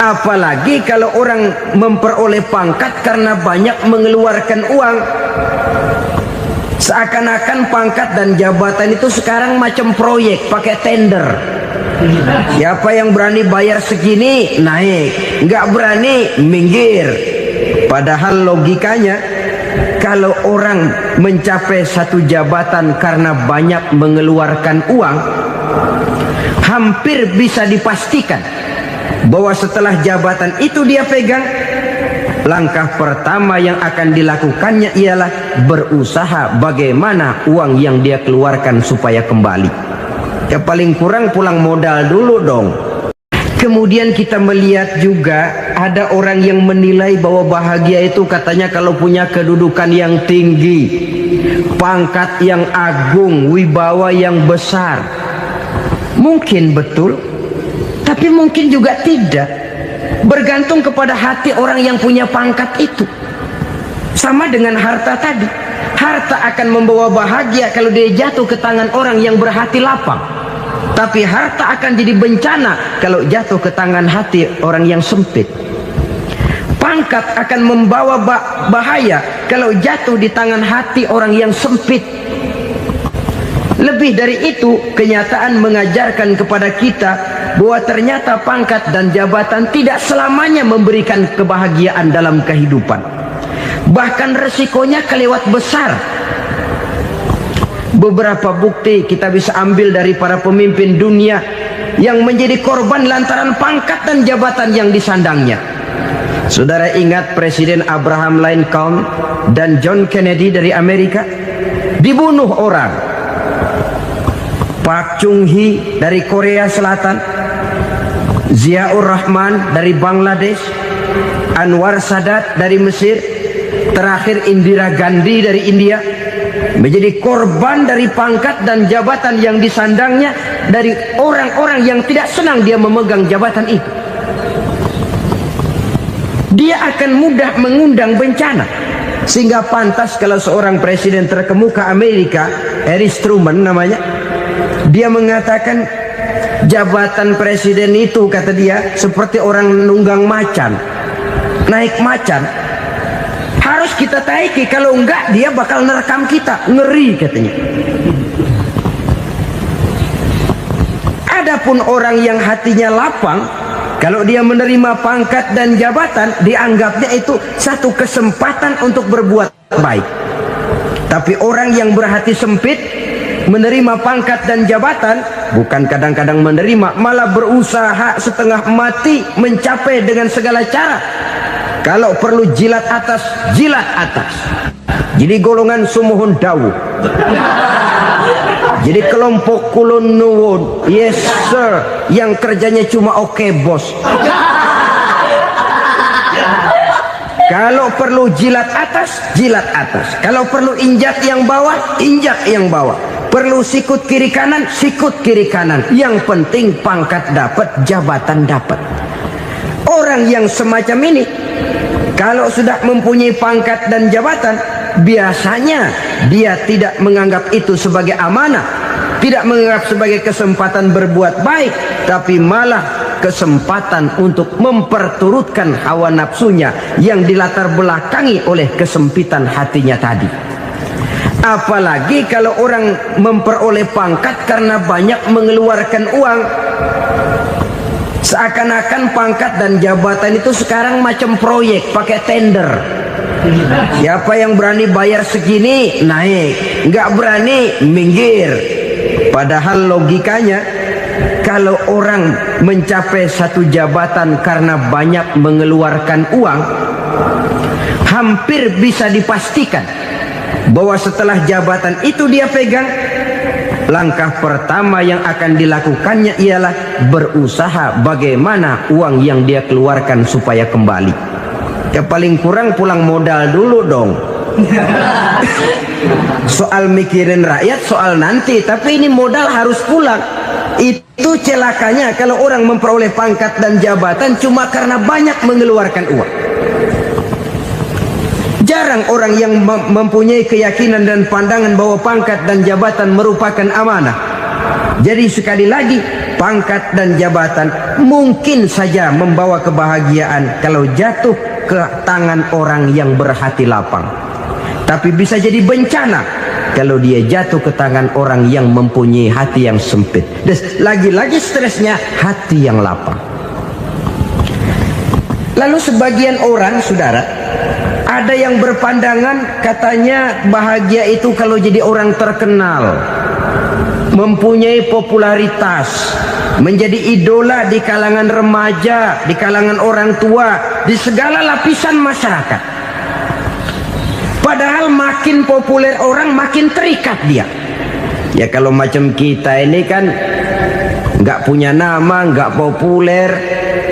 Apalagi kalau orang memperoleh pangkat karena banyak mengeluarkan uang. Seakan-akan pangkat dan jabatan itu sekarang macam proyek, pakai tender. Siapa yang berani bayar segini naik, nggak berani minggir. Padahal logikanya, kalau orang mencapai satu jabatan karena banyak mengeluarkan uang, hampir bisa dipastikan bahwa setelah jabatan itu dia pegang, langkah pertama yang akan dilakukannya ialah berusaha bagaimana uang yang dia keluarkan supaya kembali. Ya paling kurang pulang modal dulu dong. Kemudian kita melihat juga ada orang yang menilai bahwa bahagia itu katanya kalau punya kedudukan yang tinggi, pangkat yang agung, wibawa yang besar. Mungkin betul, tapi mungkin juga tidak. Bergantung kepada hati orang yang punya pangkat itu. Sama dengan harta tadi. Harta akan membawa bahagia kalau dia jatuh ke tangan orang yang berhati lapang. Tapi harta akan jadi bencana kalau jatuh ke tangan hati orang yang sempit. Pangkat akan membawa bahaya kalau jatuh di tangan hati orang yang sempit. Lebih dari itu, kenyataan mengajarkan kepada kita bahwa ternyata pangkat dan jabatan tidak selamanya memberikan kebahagiaan dalam kehidupan. Bahkan resikonya kelewat besar. Beberapa bukti kita bisa ambil dari para pemimpin dunia yang menjadi korban lantaran pangkat dan jabatan yang disandangnya. Saudara ingat Presiden Abraham Lincoln dan John Kennedy dari Amerika? Dibunuh orang. Park Chung-hee dari Korea Selatan, Ziaur Rahman dari Bangladesh, Anwar Sadat dari Mesir, terakhir Indira Gandhi dari India, menjadi korban dari pangkat dan jabatan yang disandangnya dari orang-orang yang tidak senang dia memegang jabatan itu. Dia akan mudah mengundang bencana. Sehingga pantas kalau seorang presiden terkemuka Amerika, Harry Truman namanya, dia mengatakan jabatan presiden itu, kata dia, seperti orang nunggang macan, naik macan. Harus kita taiki, kalau enggak dia bakal nerekam kita, ngeri katanya. Adapun orang yang hatinya lapang, kalau dia menerima pangkat dan jabatan, dianggapnya itu satu kesempatan untuk berbuat baik. Tapi orang yang berhati sempit, menerima pangkat dan jabatan, bukan kadang-kadang menerima, malah berusaha setengah mati mencapai dengan segala cara. Kalau perlu jilat atas, jilat atas. Jadi golongan sumuhun dawu. Jadi kelompok kulon nuwun, yes sir, yang kerjanya cuma oke bos. Kalau perlu jilat atas, jilat atas. Kalau perlu injak yang bawah, injak yang bawah. Perlu sikut kiri kanan, sikut kiri kanan. Yang penting pangkat dapat, jabatan dapat. Orang yang semacam ini, kalau sudah mempunyai pangkat dan jabatan, biasanya dia tidak menganggap itu sebagai amanah, tidak menganggap sebagai kesempatan berbuat baik, tapi malah kesempatan untuk memperturutkan hawa nafsunya yang dilatar belakangi oleh kesempitan hatinya tadi. Apalagi kalau orang memperoleh pangkat karena banyak mengeluarkan uang. Seakan-akan pangkat dan jabatan itu sekarang macam proyek, pakai tender. Siapa yang berani bayar segini naik, nggak berani minggir. Padahal logikanya, kalau orang mencapai satu jabatan karena banyak mengeluarkan uang, hampir bisa dipastikan bahwa setelah jabatan itu dia pegang, langkah pertama yang akan dilakukannya ialah berusaha bagaimana uang yang dia keluarkan supaya kembali. Ya paling kurang pulang modal dulu dong. Soal mikirin rakyat soal nanti, tapi ini modal harus pulang. Itu celakanya kalau orang memperoleh pangkat dan jabatan cuma karena banyak mengeluarkan uang. Jarang orang yang mempunyai keyakinan dan pandangan bahwa pangkat dan jabatan merupakan amanah. Jadi sekali lagi, pangkat dan jabatan mungkin saja membawa kebahagiaan kalau jatuh ke tangan orang yang berhati lapang. Tapi bisa jadi bencana kalau dia jatuh ke tangan orang yang mempunyai hati yang sempit. Dan lagi-lagi stresnya hati yang lapang. Lalu sebagian orang, saudara, ada yang berpandangan katanya bahagia itu kalau jadi orang terkenal, mempunyai popularitas, menjadi idola di kalangan remaja, di kalangan orang tua, di segala lapisan masyarakat. Padahal makin populer orang makin terikat dia. Ya kalau macam kita ini kan nggak punya nama, nggak populer,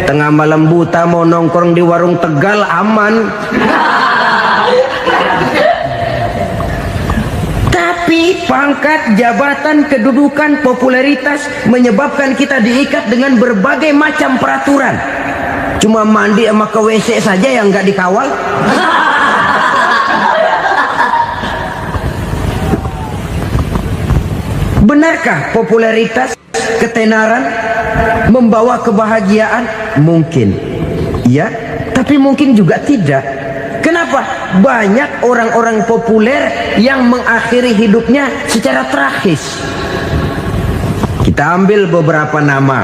tengah malam buta mau nongkrong di warung Tegal aman. Tapi pangkat, jabatan, kedudukan, popularitas menyebabkan kita diikat dengan berbagai macam peraturan. Cuma mandi sama ke WC saja yang nggak dikawal. Benarkah popularitas, ketenaran membawa kebahagiaan? Mungkin iya, tapi mungkin juga tidak. Kenapa? Banyak orang-orang populer yang mengakhiri hidupnya secara tragis. Kita ambil beberapa nama.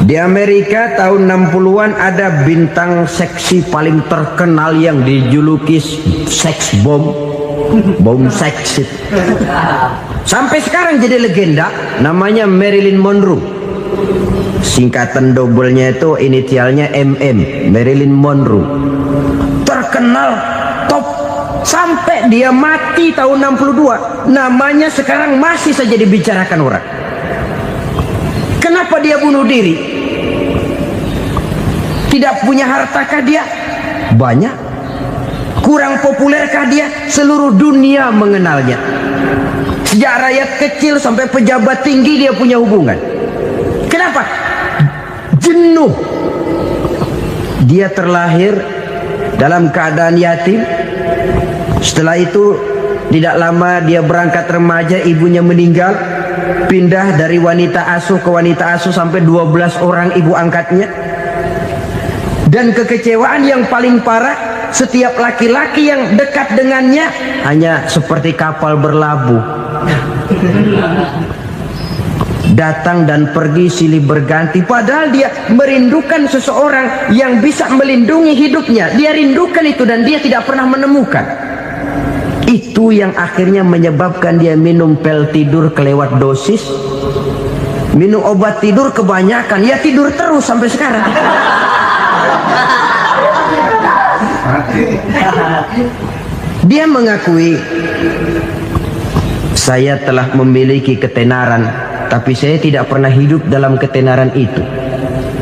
Di Amerika tahun 60-an ada bintang seksi paling terkenal yang dijuluki sex bomb, bom seks. Sampai sekarang jadi legenda, namanya Marilyn Monroe. Singkatan dobelnya itu inisialnya MM, Marilyn Monroe. Terkenal top sampai dia mati tahun 62, namanya sekarang masih saja dibicarakan orang. Kenapa dia bunuh diri? Tidak punya hartakah dia? Banyak. Kurang populerkah dia? Seluruh dunia mengenalnya. Sejak rakyat kecil sampai pejabat tinggi dia punya hubungan. Kenapa? Jenuh. Dia terlahir dalam keadaan yatim. Setelah itu tidak lama dia berangkat remaja, ibunya meninggal. Pindah dari wanita asuh ke wanita asuh sampai 12 orang ibu angkatnya. Dan kekecewaan yang paling parah, setiap laki-laki yang dekat dengannya hanya seperti kapal berlabuh. Datang dan pergi silih berganti, padahal dia merindukan seseorang yang bisa melindungi hidupnya. Dia rindukan itu dan dia tidak pernah menemukan. Itu yang akhirnya menyebabkan dia minum pil tidur kelewat dosis, minum obat tidur kebanyakan, ya tidur terus sampai sekarang. Dia mengakui, saya telah memiliki ketenaran, tapi saya tidak pernah hidup dalam ketenaran itu.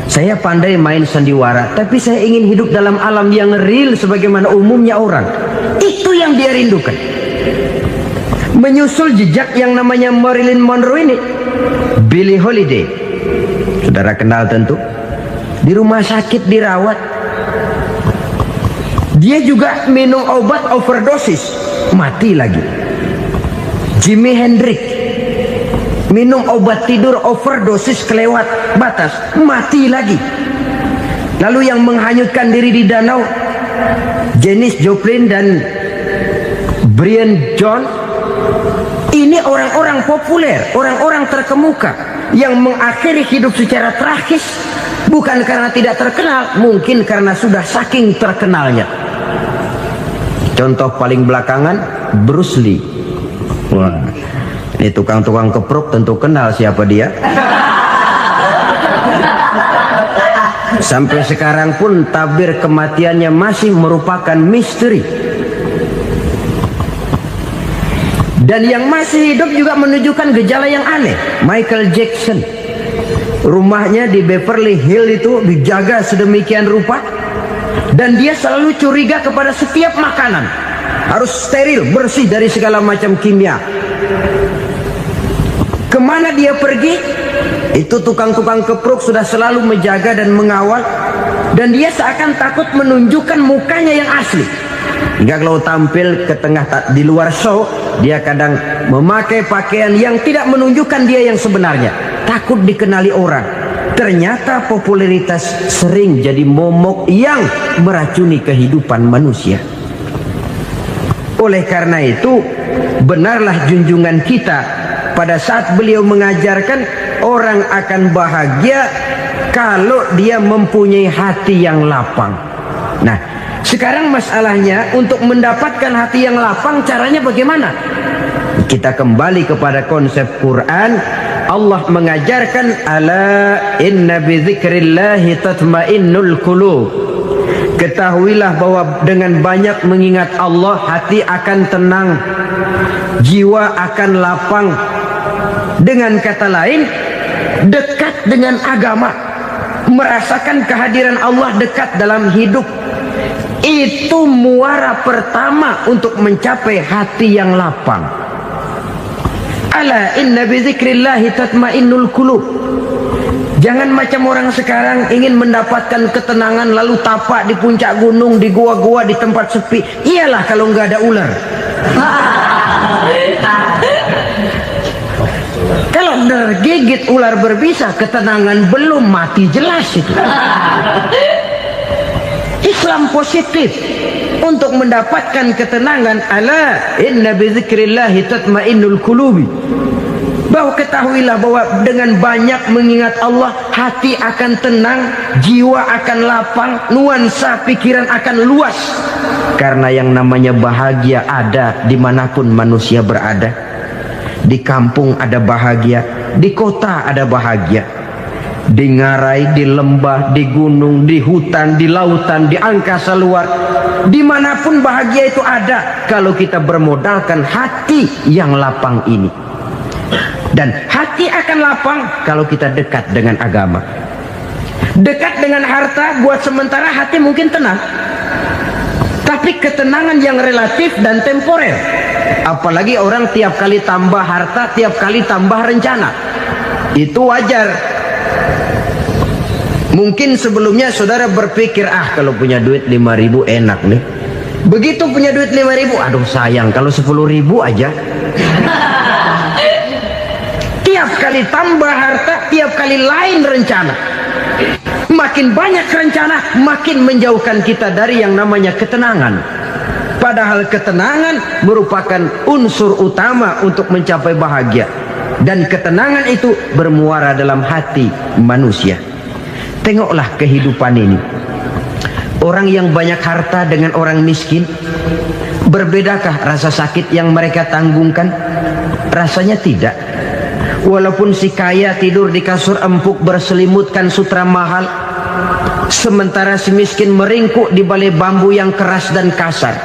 Saya pandai main sandiwara, tapi saya ingin hidup dalam alam yang real sebagaimana umumnya orang. Itu yang dia rindukan. Menyusul jejak yang namanya Marilyn Monroe ini, Billie Holiday, saudara kenal tentu, di rumah sakit dirawat. Dia juga minum obat overdosis, mati lagi. Jimi Hendrix minum obat tidur overdosis kelewat batas, mati lagi. Lalu yang menghanyutkan diri di danau, Janis Joplin dan Brian Jones. Ini orang-orang populer, orang-orang terkemuka yang mengakhiri hidup secara tragis, bukan karena tidak terkenal, mungkin karena sudah saking terkenalnya. Contoh paling belakangan, Bruce Lee. Wah, ini tukang-tukang keprok tentu kenal siapa dia. Sampai sekarang pun tabir kematiannya masih merupakan misteri. Dan yang masih hidup juga menunjukkan gejala yang aneh. Michael Jackson, rumahnya di Beverly Hills itu dijaga sedemikian rupa, dan dia selalu curiga kepada setiap makanan. Harus steril, bersih dari segala macam kimia. Kemana dia pergi, itu tukang-tukang keprok sudah selalu menjaga dan mengawal, dan dia seakan takut menunjukkan mukanya yang asli. Hingga kalau tampil ke tengah di luar show, dia kadang memakai pakaian yang tidak menunjukkan dia yang sebenarnya. takut dikenali orang. Ternyata popularitas sering jadi momok yang meracuni kehidupan manusia. Oleh karena itu, benarlah junjungan kita pada saat beliau mengajarkan orang akan bahagia kalau dia mempunyai hati yang lapang. Nah, sekarang masalahnya untuk mendapatkan hati yang lapang caranya bagaimana? Kita kembali kepada konsep Quran. Allah mengajarkan, ala inna bidzikrillahi tatmainnul qulub. Ketahuilah bahwa dengan banyak mengingat Allah, hati akan tenang, jiwa akan lapang. Dengan kata lain, dekat dengan agama, merasakan kehadiran Allah dekat dalam hidup. Itu muara pertama untuk mencapai hati yang lapang. Ala inna bizikrillahi tatmainnul qulub. Jangan macam orang sekarang ingin mendapatkan ketenangan lalu tapak di puncak gunung, di gua-gua, di tempat sepi. Iyalah kalau nggak ada ular. Kalau tergigit ular berbisa, ketenangan belum, mati jelas itu. Islam positif untuk mendapatkan ketenangan. Ala inna bizikrillahi tatmainnul qulubi. Bahwa ketahuilah bahwa dengan banyak mengingat Allah, hati akan tenang, jiwa akan lapang, nuansa pikiran akan luas. Karena yang namanya bahagia ada dimanapun manusia berada. Di kampung ada bahagia, di kota ada bahagia, di ngarai, di lembah, di gunung, di hutan, di lautan, di angkasa luar, dimanapun bahagia itu ada kalau kita bermodalkan hati yang lapang ini. Dan hati akan lapang kalau kita dekat dengan agama. Dekat dengan harta buat sementara hati mungkin tenang, tapi ketenangan yang relatif dan temporer. Apalagi orang tiap kali tambah harta, tiap kali tambah rencana. Itu wajar. Mungkin sebelumnya saudara berpikir, kalau punya duit 5.000 enak nih. Begitu punya duit 5.000, aduh sayang kalau 10.000 aja. Tiap kali tambah harta, tiap kali lain rencana. Makin banyak rencana, makin menjauhkan kita dari yang namanya ketenangan. Padahal ketenangan merupakan unsur utama untuk mencapai bahagia. Dan ketenangan itu bermuara dalam hati manusia. Tengoklah kehidupan ini. Orang yang banyak harta dengan orang miskin, berbedakah rasa sakit yang mereka tanggungkan? Rasanya tidak. Walaupun si kaya tidur di kasur empuk berselimutkan sutra mahal, sementara si miskin meringkuk di balai bambu yang keras dan kasar.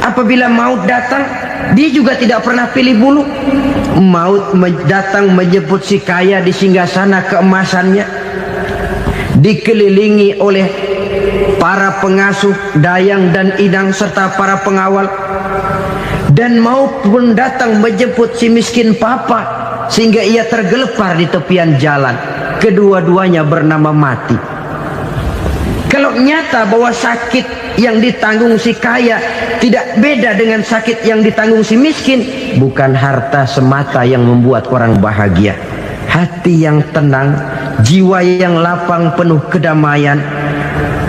Apabila maut datang, dia juga tidak pernah pilih bulu. Maut datang menjemput si kaya di singgasana keemasannya, dikelilingi oleh para pengasuh, dayang dan idang serta para pengawal. Dan maut pun datang menjemput si miskin papa sehingga ia tergelepar di tepian jalan. Kedua-duanya bernama mati. Kalau nyata bahwa sakit yang ditanggung si kaya tidak beda dengan sakit yang ditanggung si miskin, bukan harta semata yang membuat orang bahagia. Hati yang tenang, jiwa yang lapang penuh kedamaian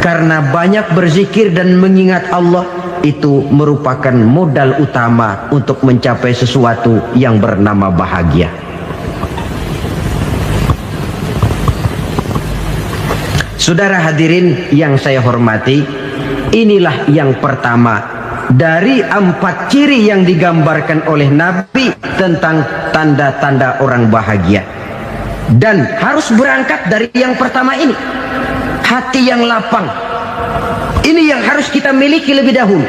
karena banyak berzikir dan mengingat Allah, itu merupakan modal utama untuk mencapai sesuatu yang bernama bahagia. Saudara hadirin yang saya hormati, inilah yang pertama dari 4 ciri yang digambarkan oleh Nabi tentang tanda-tanda orang bahagia. Dan harus berangkat dari yang pertama ini, hati yang lapang. Ini yang harus kita miliki lebih dahulu.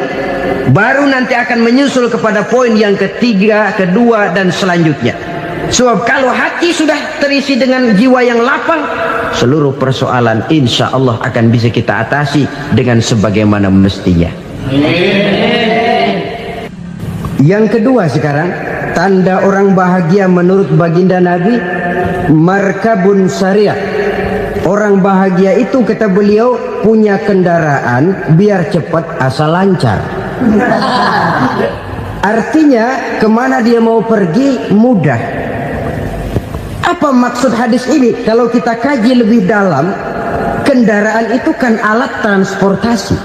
Baru nanti akan menyusul kepada poin yang ketiga, kedua, dan selanjutnya. Sebab kalau hati sudah terisi dengan jiwa yang lapang, seluruh persoalan insya Allah akan bisa kita atasi dengan sebagaimana mestinya. Yang kedua sekarang, tanda orang bahagia menurut baginda Nabi, markabun syariah. Orang bahagia itu, kata beliau, punya kendaraan biar cepat asal lancar. Artinya kemana dia mau pergi mudah. Apa maksud hadis ini? Kalau kita kaji lebih dalam, kendaraan itu kan alat transportasi.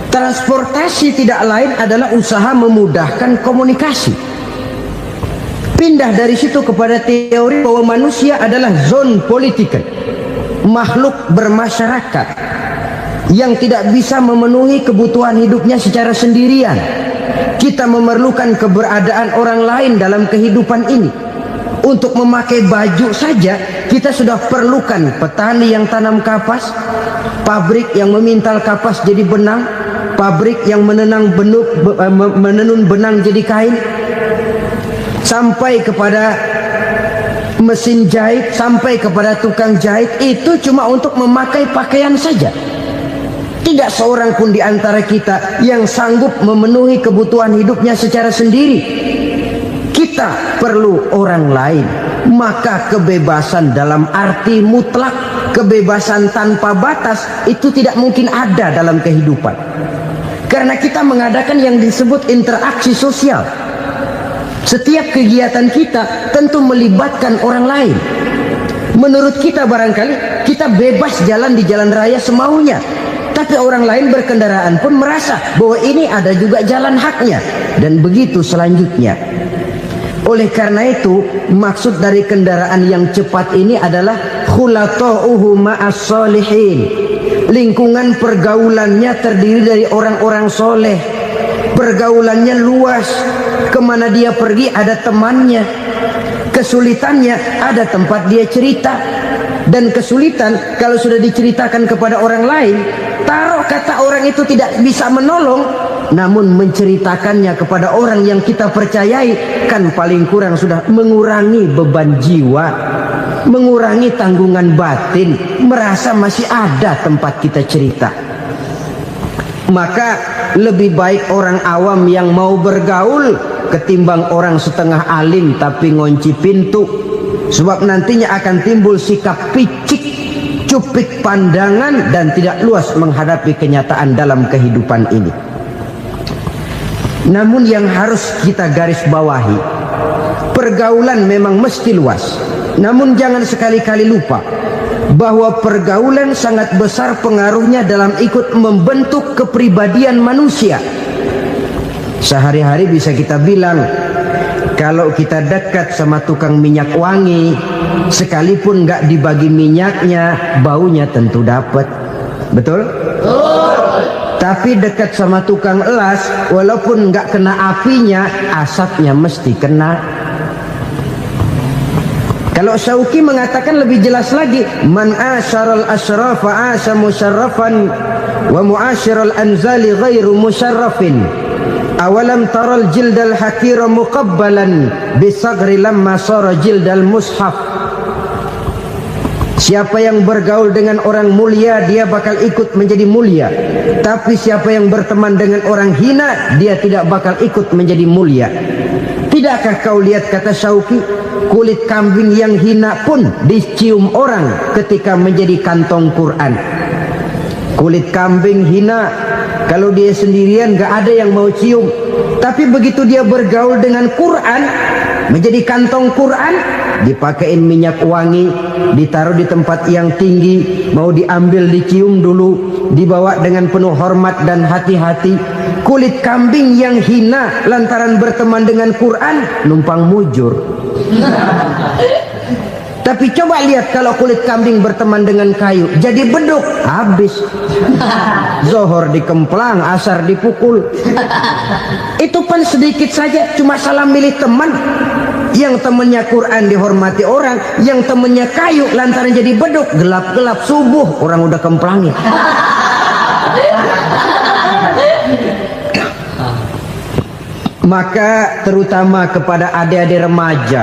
Transportasi tidak lain adalah usaha memudahkan komunikasi. Pindah dari situ kepada teori bahwa manusia adalah zon political, makhluk bermasyarakat yang tidak bisa memenuhi kebutuhan hidupnya secara sendirian. Kita memerlukan keberadaan orang lain dalam kehidupan ini. Untuk memakai baju saja kita sudah perlukan petani yang tanam kapas, pabrik yang memintal kapas jadi benang, pabrik yang menenun benang jadi kain, sampai kepada mesin jahit, sampai kepada tukang jahit. Itu cuma untuk memakai pakaian saja. Tidak seorang pun di antara kita yang sanggup memenuhi kebutuhan hidupnya secara sendiri. Kita perlu orang lain. Maka kebebasan dalam arti mutlak, kebebasan tanpa batas, itu tidak mungkin ada dalam kehidupan. Karena kita mengadakan yang disebut interaksi sosial. Setiap kegiatan kita tentu melibatkan orang lain. Menurut kita barangkali kita bebas jalan di jalan raya semaunya, tapi orang lain berkendaraan pun merasa bahwa ini ada juga jalan haknya, dan begitu selanjutnya. Oleh karena itu, maksud dari kendaraan yang cepat ini adalah khulata'uhu ma'as solihin. Lingkungan pergaulannya terdiri dari orang-orang soleh. Pergaulannya luas. Kemana dia pergi ada temannya. Kesulitannya ada tempat dia cerita. Dan kesulitan kalau sudah diceritakan kepada orang lain, taruh kata orang itu tidak bisa menolong, namun menceritakannya kepada orang yang kita percayai, kan paling kurang sudah mengurangi beban jiwa, mengurangi tanggungan batin, merasa masih ada tempat kita cerita. Maka lebih baik orang awam yang mau bergaul ketimbang orang setengah alim tapi ngunci pintu. Sebab nantinya akan timbul sikap picik, cupik pandangan, dan tidak luas menghadapi kenyataan dalam kehidupan ini. Namun yang harus kita garis bawahi, pergaulan memang mesti luas. Namun jangan sekali-kali lupa bahwa pergaulan sangat besar pengaruhnya dalam ikut membentuk kepribadian manusia. Sehari-hari bisa kita bilang, kalau kita dekat sama tukang minyak wangi, sekalipun nggak dibagi minyaknya, baunya tentu dapat. Betul? Tapi dekat sama tukang elas, walaupun nggak kena apinya, asapnya mesti kena. Kalau Syauqi mengatakan lebih jelas lagi, man asyaral asyrafa asa musyarrafan wa muasyiral anzali ghairu musyarrafin. Awalam taral jildal hakira muqabbalan bisagri lamma sara jildal mushaf. Siapa yang bergaul dengan orang mulia, dia bakal ikut menjadi mulia. Tapi siapa yang berteman dengan orang hina, dia tidak bakal ikut menjadi mulia. Tidakkah kau lihat, kata Syauqi, kulit kambing yang hina pun dicium orang ketika menjadi kantong Quran. Kulit kambing hina, kalau dia sendirian gak ada yang mau cium. Tapi begitu dia bergaul dengan Quran, menjadi kantong Quran, dipakein minyak wangi, ditaruh di tempat yang tinggi, mau diambil dicium dulu, dibawa dengan penuh hormat dan hati-hati. Kulit kambing yang hina lantaran berteman dengan Quran, numpang mujur. Tapi coba lihat kalau kulit kambing berteman dengan kayu, jadi beduk, habis. Zohor dikemplang, asar dipukul. Itu pun sedikit saja, cuma salah milih teman. Yang temannya Quran dihormati orang, yang temannya kayu lantaran jadi beduk, gelap-gelap subuh orang udah kemplangin. Maka terutama kepada adik-adik remaja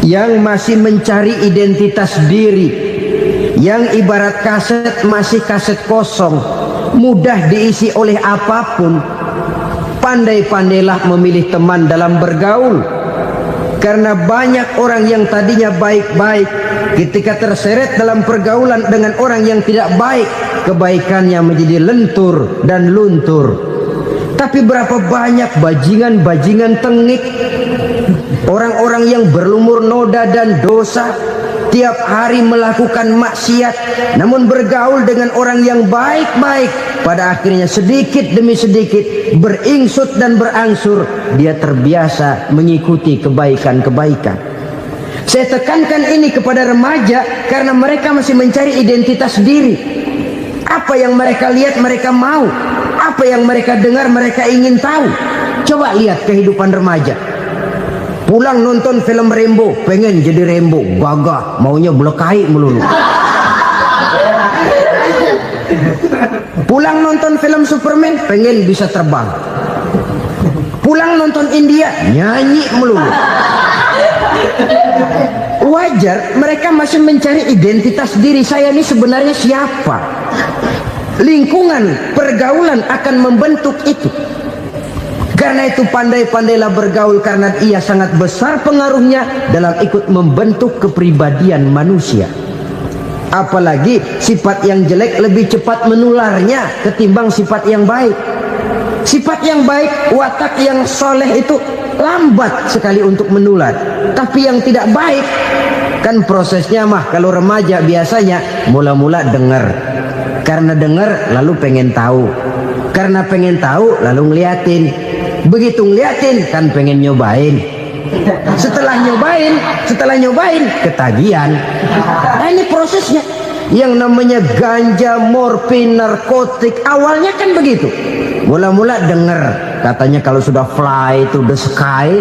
yang masih mencari identitas diri, yang ibarat kaset masih kaset kosong, mudah diisi oleh apapun, pandai-pandailah memilih teman dalam bergaul. Karena banyak orang yang tadinya baik-baik, ketika terseret dalam pergaulan dengan orang yang tidak baik, kebaikannya menjadi lentur dan luntur. Tapi berapa banyak bajingan-bajingan tengik, Orang-orang yang berlumur noda dan dosa, tiap hari melakukan maksiat, namun bergaul dengan orang yang baik-baik, pada akhirnya sedikit demi sedikit beringsut dan berangsur dia terbiasa mengikuti kebaikan-kebaikan. Saya tekankan ini kepada remaja karena mereka masih mencari identitas diri. Apa yang mereka lihat mereka mau, apa yang mereka dengar mereka ingin tahu. Coba lihat kehidupan remaja. Pulang nonton film Rambo, pengen jadi Rambo, gagah, maunya belekai melulu. Pulang nonton film Superman, pengen bisa terbang. Pulang nonton India, nyanyi melulu. Wajar, mereka masih mencari identitas diri. Saya ini sebenarnya siapa? Lingkungan, pergaulan akan membentuk itu. Karena itu pandai-pandailah bergaul, karena ia sangat besar pengaruhnya dalam ikut membentuk kepribadian manusia. Apalagi sifat yang jelek lebih cepat menularnya ketimbang sifat yang baik. Sifat yang baik, watak yang soleh itu lambat sekali untuk menular. Tapi yang tidak baik, kan prosesnya mah kalau remaja biasanya mula-mula dengar. Karena dengar lalu pengen tahu. Karena pengen tahu lalu ngeliatin. Begitu ngeliatin kan pengen nyobain. Setelah nyobain ketagihan. Nah ini prosesnya. Yang namanya ganja, morfin, narkotik awalnya kan begitu. Mula-mula denger katanya kalau sudah fly to the sky,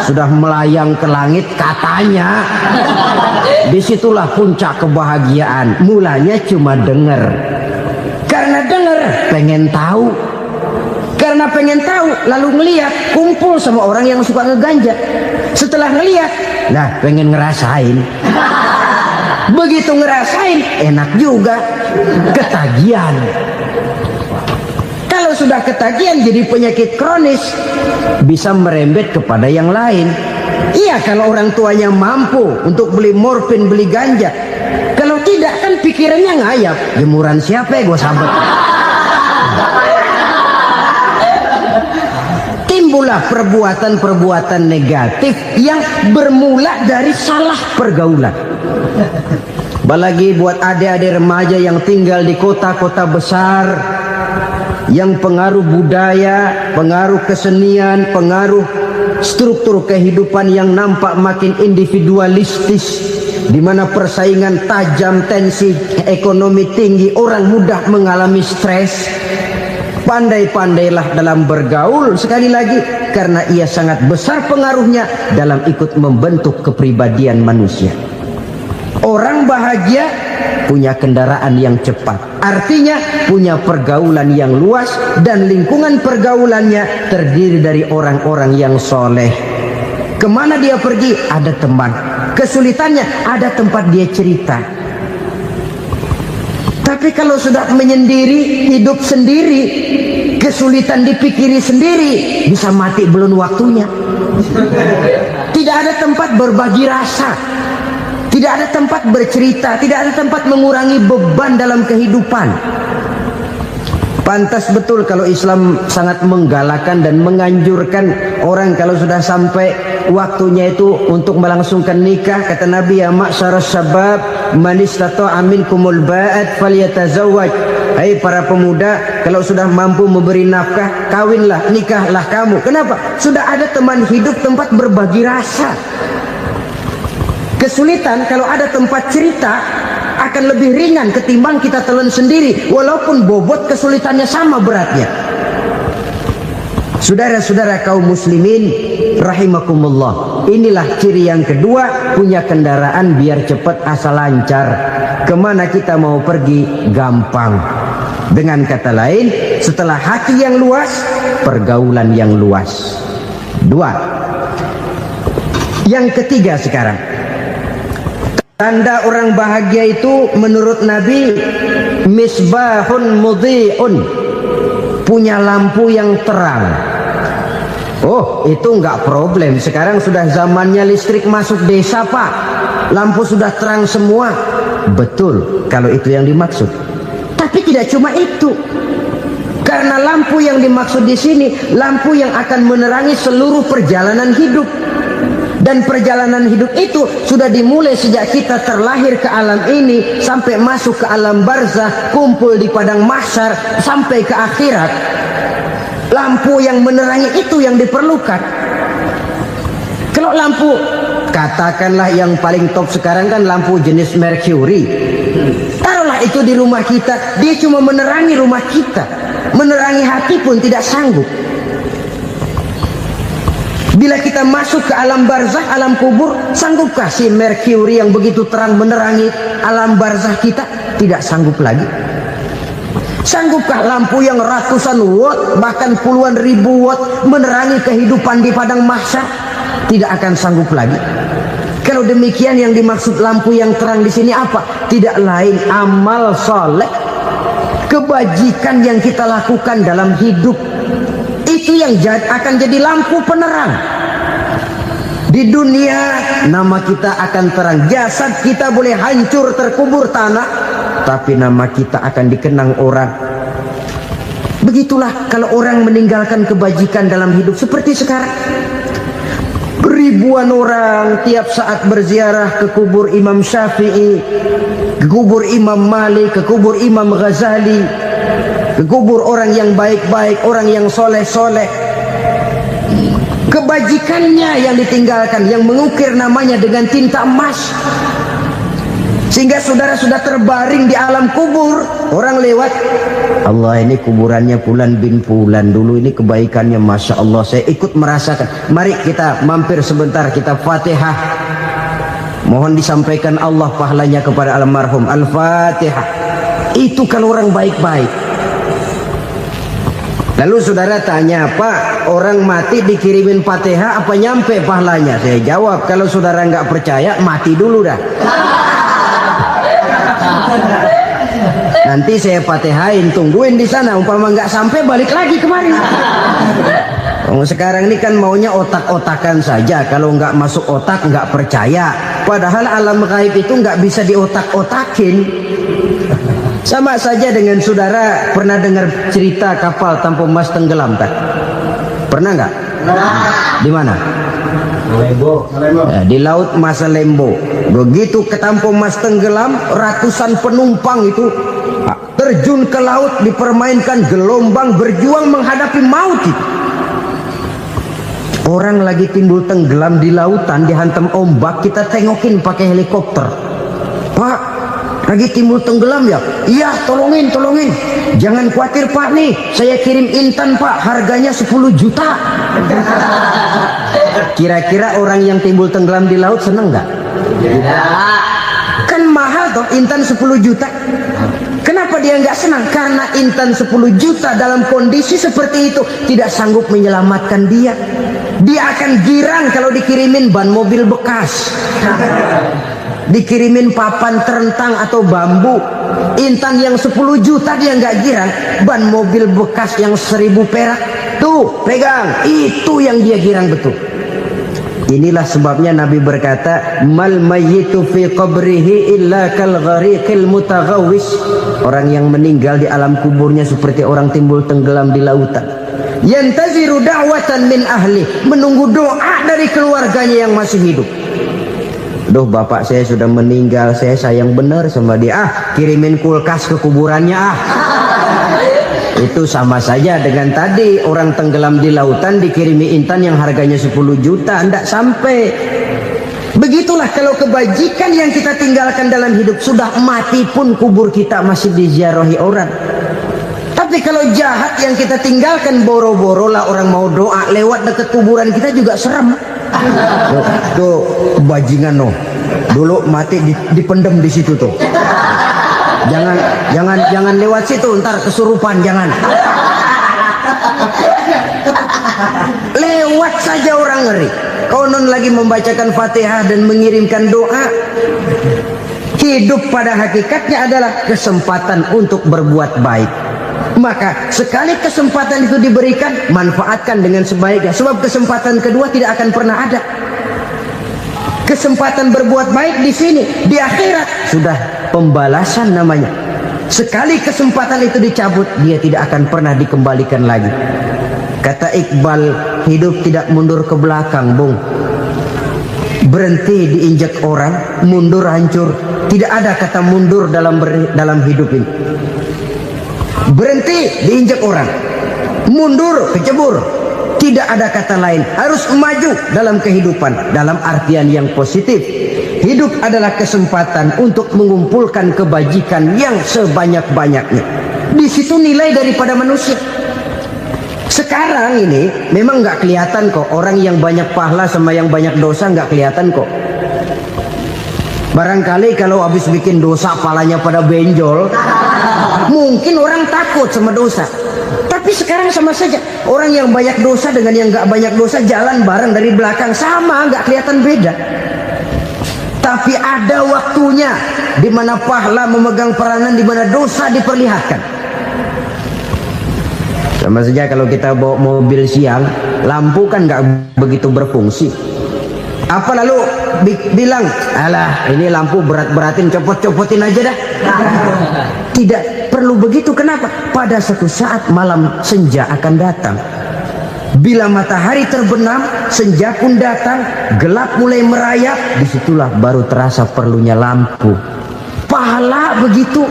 sudah melayang ke langit katanya, disitulah puncak kebahagiaan. Mulanya cuma denger. Karena denger pengen tahu. Karena pengen tahu lalu ngeliat, kumpul sama orang yang suka ngeganja. Setelah ngeliat, nah pengen ngerasain. Begitu ngerasain enak juga, ketagihan. Kalau sudah ketagihan jadi penyakit kronis, bisa merembet kepada yang lain. Iya kalau orang tuanya mampu untuk beli morfin, beli ganja. Kalau tidak kan pikirannya ngayap, jemuran siapa ya gue sabet. Timbullah perbuatan-perbuatan negatif yang bermula dari salah pergaulan. Apalagi buat adik-adik remaja yang tinggal di kota-kota besar, yang pengaruh budaya, pengaruh kesenian, pengaruh struktur kehidupan yang nampak makin individualistis, di mana persaingan tajam, tensi ekonomi tinggi, orang mudah mengalami stres. Pandai-pandailah dalam bergaul, sekali lagi, karena ia sangat besar pengaruhnya dalam ikut membentuk kepribadian manusia. Orang bahagia punya kendaraan yang cepat, artinya punya pergaulan yang luas, dan lingkungan pergaulannya terdiri dari orang-orang yang soleh. Kemana dia pergi ada teman, kesulitannya ada tempat dia cerita. Tapi kalau sudah menyendiri, hidup sendiri, kesulitan dipikiri sendiri, bisa mati belum waktunya. Tidak ada tempat berbagi rasa, tidak ada tempat bercerita, tidak ada tempat mengurangi beban dalam kehidupan. Pantas betul kalau Islam sangat menggalakkan dan menganjurkan orang kalau sudah sampai waktunya itu untuk melangsungkan nikah. Kata Nabi, ya ma'syaras syabab man istata'a minkumul ba'at falyatazawwaj. Hai para pemuda, kalau sudah mampu memberi nafkah, kawinlah, nikahlah kamu. Kenapa? Sudah ada teman hidup, tempat berbagi rasa. Kesulitan kalau ada tempat cerita akan lebih ringan ketimbang kita telan sendiri, walaupun bobot kesulitannya sama beratnya. Saudara-saudara kaum muslimin rahimakumullah, inilah ciri yang kedua, punya kendaraan biar cepat asal lancar. Kemana kita mau pergi gampang. Dengan kata lain, setelah hati yang luas, pergaulan yang luas. Dua. Yang ketiga sekarang, tanda orang bahagia itu menurut Nabi, misbahun mudhi'un, punya lampu yang terang. Oh, itu enggak problem. Sekarang sudah zamannya listrik masuk desa, Pak. Lampu sudah terang semua. Betul, kalau itu yang dimaksud. Tapi tidak cuma itu. Karena lampu yang dimaksud di sini lampu yang akan menerangi seluruh perjalanan hidup. Dan perjalanan hidup itu sudah dimulai sejak kita terlahir ke alam ini sampai masuk ke alam barzah, kumpul di padang mahsyar sampai ke akhirat. Lampu yang menerangi itu yang diperlukan. Kalau lampu, katakanlah yang paling top sekarang kan lampu jenis Mercury. Taruhlah itu di rumah kita, dia cuma menerangi rumah kita, menerangi hati pun tidak sanggup. Bila kita masuk ke alam barzah, alam kubur, sanggupkah si Mercury yang begitu terang menerangi alam barzah kita? Tidak sanggup lagi. Sanggupkah lampu yang ratusan watt, bahkan puluhan ribu watt menerangi kehidupan di padang mahsyar? Tidak akan sanggup lagi. Kalau demikian, yang dimaksud lampu yang terang di sini apa? Tidak lain amal soleh, kebajikan yang kita lakukan dalam hidup. Itu yang akan jadi lampu penerang. Di dunia nama kita akan terang. Jasad kita boleh hancur terkubur tanah, tapi nama kita akan dikenang orang. Begitulah kalau orang meninggalkan kebajikan dalam hidup seperti sekarang. Ribuan orang tiap saat berziarah ke kubur Imam Syafi'i, ke kubur Imam Malik, ke kubur Imam Ghazali, ke kubur orang yang baik-baik, orang yang soleh-soleh. Kebajikannya yang ditinggalkan, yang mengukir namanya dengan tinta emas. Sehingga saudara sudah terbaring di alam kubur, orang lewat, Allah ini kuburannya Fulan bin Fulan, dulu ini kebaikannya Masya Allah, saya ikut merasakan. Mari kita mampir sebentar, kita Fatihah. Mohon disampaikan Allah pahalanya kepada almarhum. Al-Fatihah. Itu kalau orang baik-baik. Lalu saudara tanya, Pak, orang mati dikirimin Fatihah apa nyampe pahalanya? Saya jawab, kalau saudara nggak percaya, mati dulu dah. Nanti saya Fatihain, tungguin di sana. Umpama nggak sampai, balik lagi kemari. Sekarang ini kan maunya otak-otakan saja. Kalau nggak masuk otak, nggak percaya. Padahal alam gaib itu nggak bisa diotak-otakin. Sama saja dengan saudara pernah dengar cerita kapal Tampu Mas tenggelam tak? Pernah nggak? Di mana? Lembo. Di laut Masalembo. Begitu ke Tampu Mas tenggelam, ratusan penumpang itu terjun ke laut, dipermainkan gelombang, berjuang menghadapi maut itu. Orang lagi timbul tenggelam di lautan, dihantam ombak, kita tengokin pakai helikopter. Pak, lagi timbul tenggelam ya? Iya, tolongin. Jangan khawatir Pak, nih saya kirim intan Pak, harganya 10 juta. Kira-kira orang yang timbul tenggelam di laut seneng nggak? Kan mahal toh intan 10 juta. Kenapa dia nggak senang? Karena intan 10 juta dalam kondisi seperti itu tidak sanggup menyelamatkan dia. Dia akan girang kalau dikirimin ban mobil bekas, dikirimin papan terentang atau bambu. Intan yang 10 juta dia nggak girang, ban mobil bekas yang 1000 perak tuh pegang, itu yang dia girang betul. Inilah sebabnya Nabi berkata, mal mayyitu fi qabrihi illa kal ghariqil mutaghawwis. Orang yang meninggal di alam kuburnya seperti orang timbul tenggelam di lautan. Yantaziru da'watan min ahli, menunggu doa dari keluarganya yang masih hidup. Duh, bapak saya sudah meninggal, saya sayang benar sama dia. Kirimin kulkas ke kuburannya Itu sama saja dengan tadi orang tenggelam di lautan dikirimi intan yang harganya 10 juta, tidak sampai. Begitulah kalau kebajikan yang kita tinggalkan dalam hidup, sudah mati pun kubur kita masih diziarahi orang. Tapi kalau jahat yang kita tinggalkan, boro-boro lah orang mau doa lewat dekat kuburan kita juga serem. Tuh bajingan no, dulu mati dipendem di situ tuh. Jangan lewat situ, ntar kesurupan, jangan. Lewat saja orang ngeri. Konon lagi membacakan Fatihah dan mengirimkan doa. Hidup pada hakikatnya adalah kesempatan untuk berbuat baik. Maka sekali kesempatan itu diberikan, manfaatkan dengan sebaiknya. Sebab kesempatan kedua tidak akan pernah ada. Kesempatan berbuat baik di sini, di akhirat sudah pembalasan namanya. Sekali kesempatan itu dicabut, dia tidak akan pernah dikembalikan lagi. Kata Iqbal, hidup tidak mundur ke belakang, Bung. Berhenti diinjak orang, mundur hancur. Tidak ada kata mundur dalam hidup ini. Berhenti diinjak orang, mundur kecebur. Tidak ada kata lain. Harus maju dalam kehidupan, dalam artian yang positif. Hidup adalah kesempatan untuk mengumpulkan kebajikan yang sebanyak-banyaknya. Di situ nilai daripada manusia. Sekarang ini memang nggak kelihatan kok, orang yang banyak pahala sama yang banyak dosa nggak kelihatan kok. Barangkali kalau habis bikin dosa palanya pada benjol, mungkin orang takut sama dosa. Tapi sekarang sama saja, orang yang banyak dosa dengan yang nggak banyak dosa jalan bareng dari belakang, sama, nggak kelihatan beda. Tapi ada waktunya di mana pahala memegang peranan, di mana dosa diperlihatkan. Sama saja kalau kita bawa mobil siang, lampu kan nggak begitu berfungsi. Apa lalu bilang, alah ini lampu berat-beratin, copot-copotin aja dah. Tidak perlu begitu. Kenapa? Pada suatu saat malam senja akan datang. Bila matahari terbenam, senja pun datang, gelap mulai merayap, disitulah baru terasa perlunya lampu. Pahala begitu.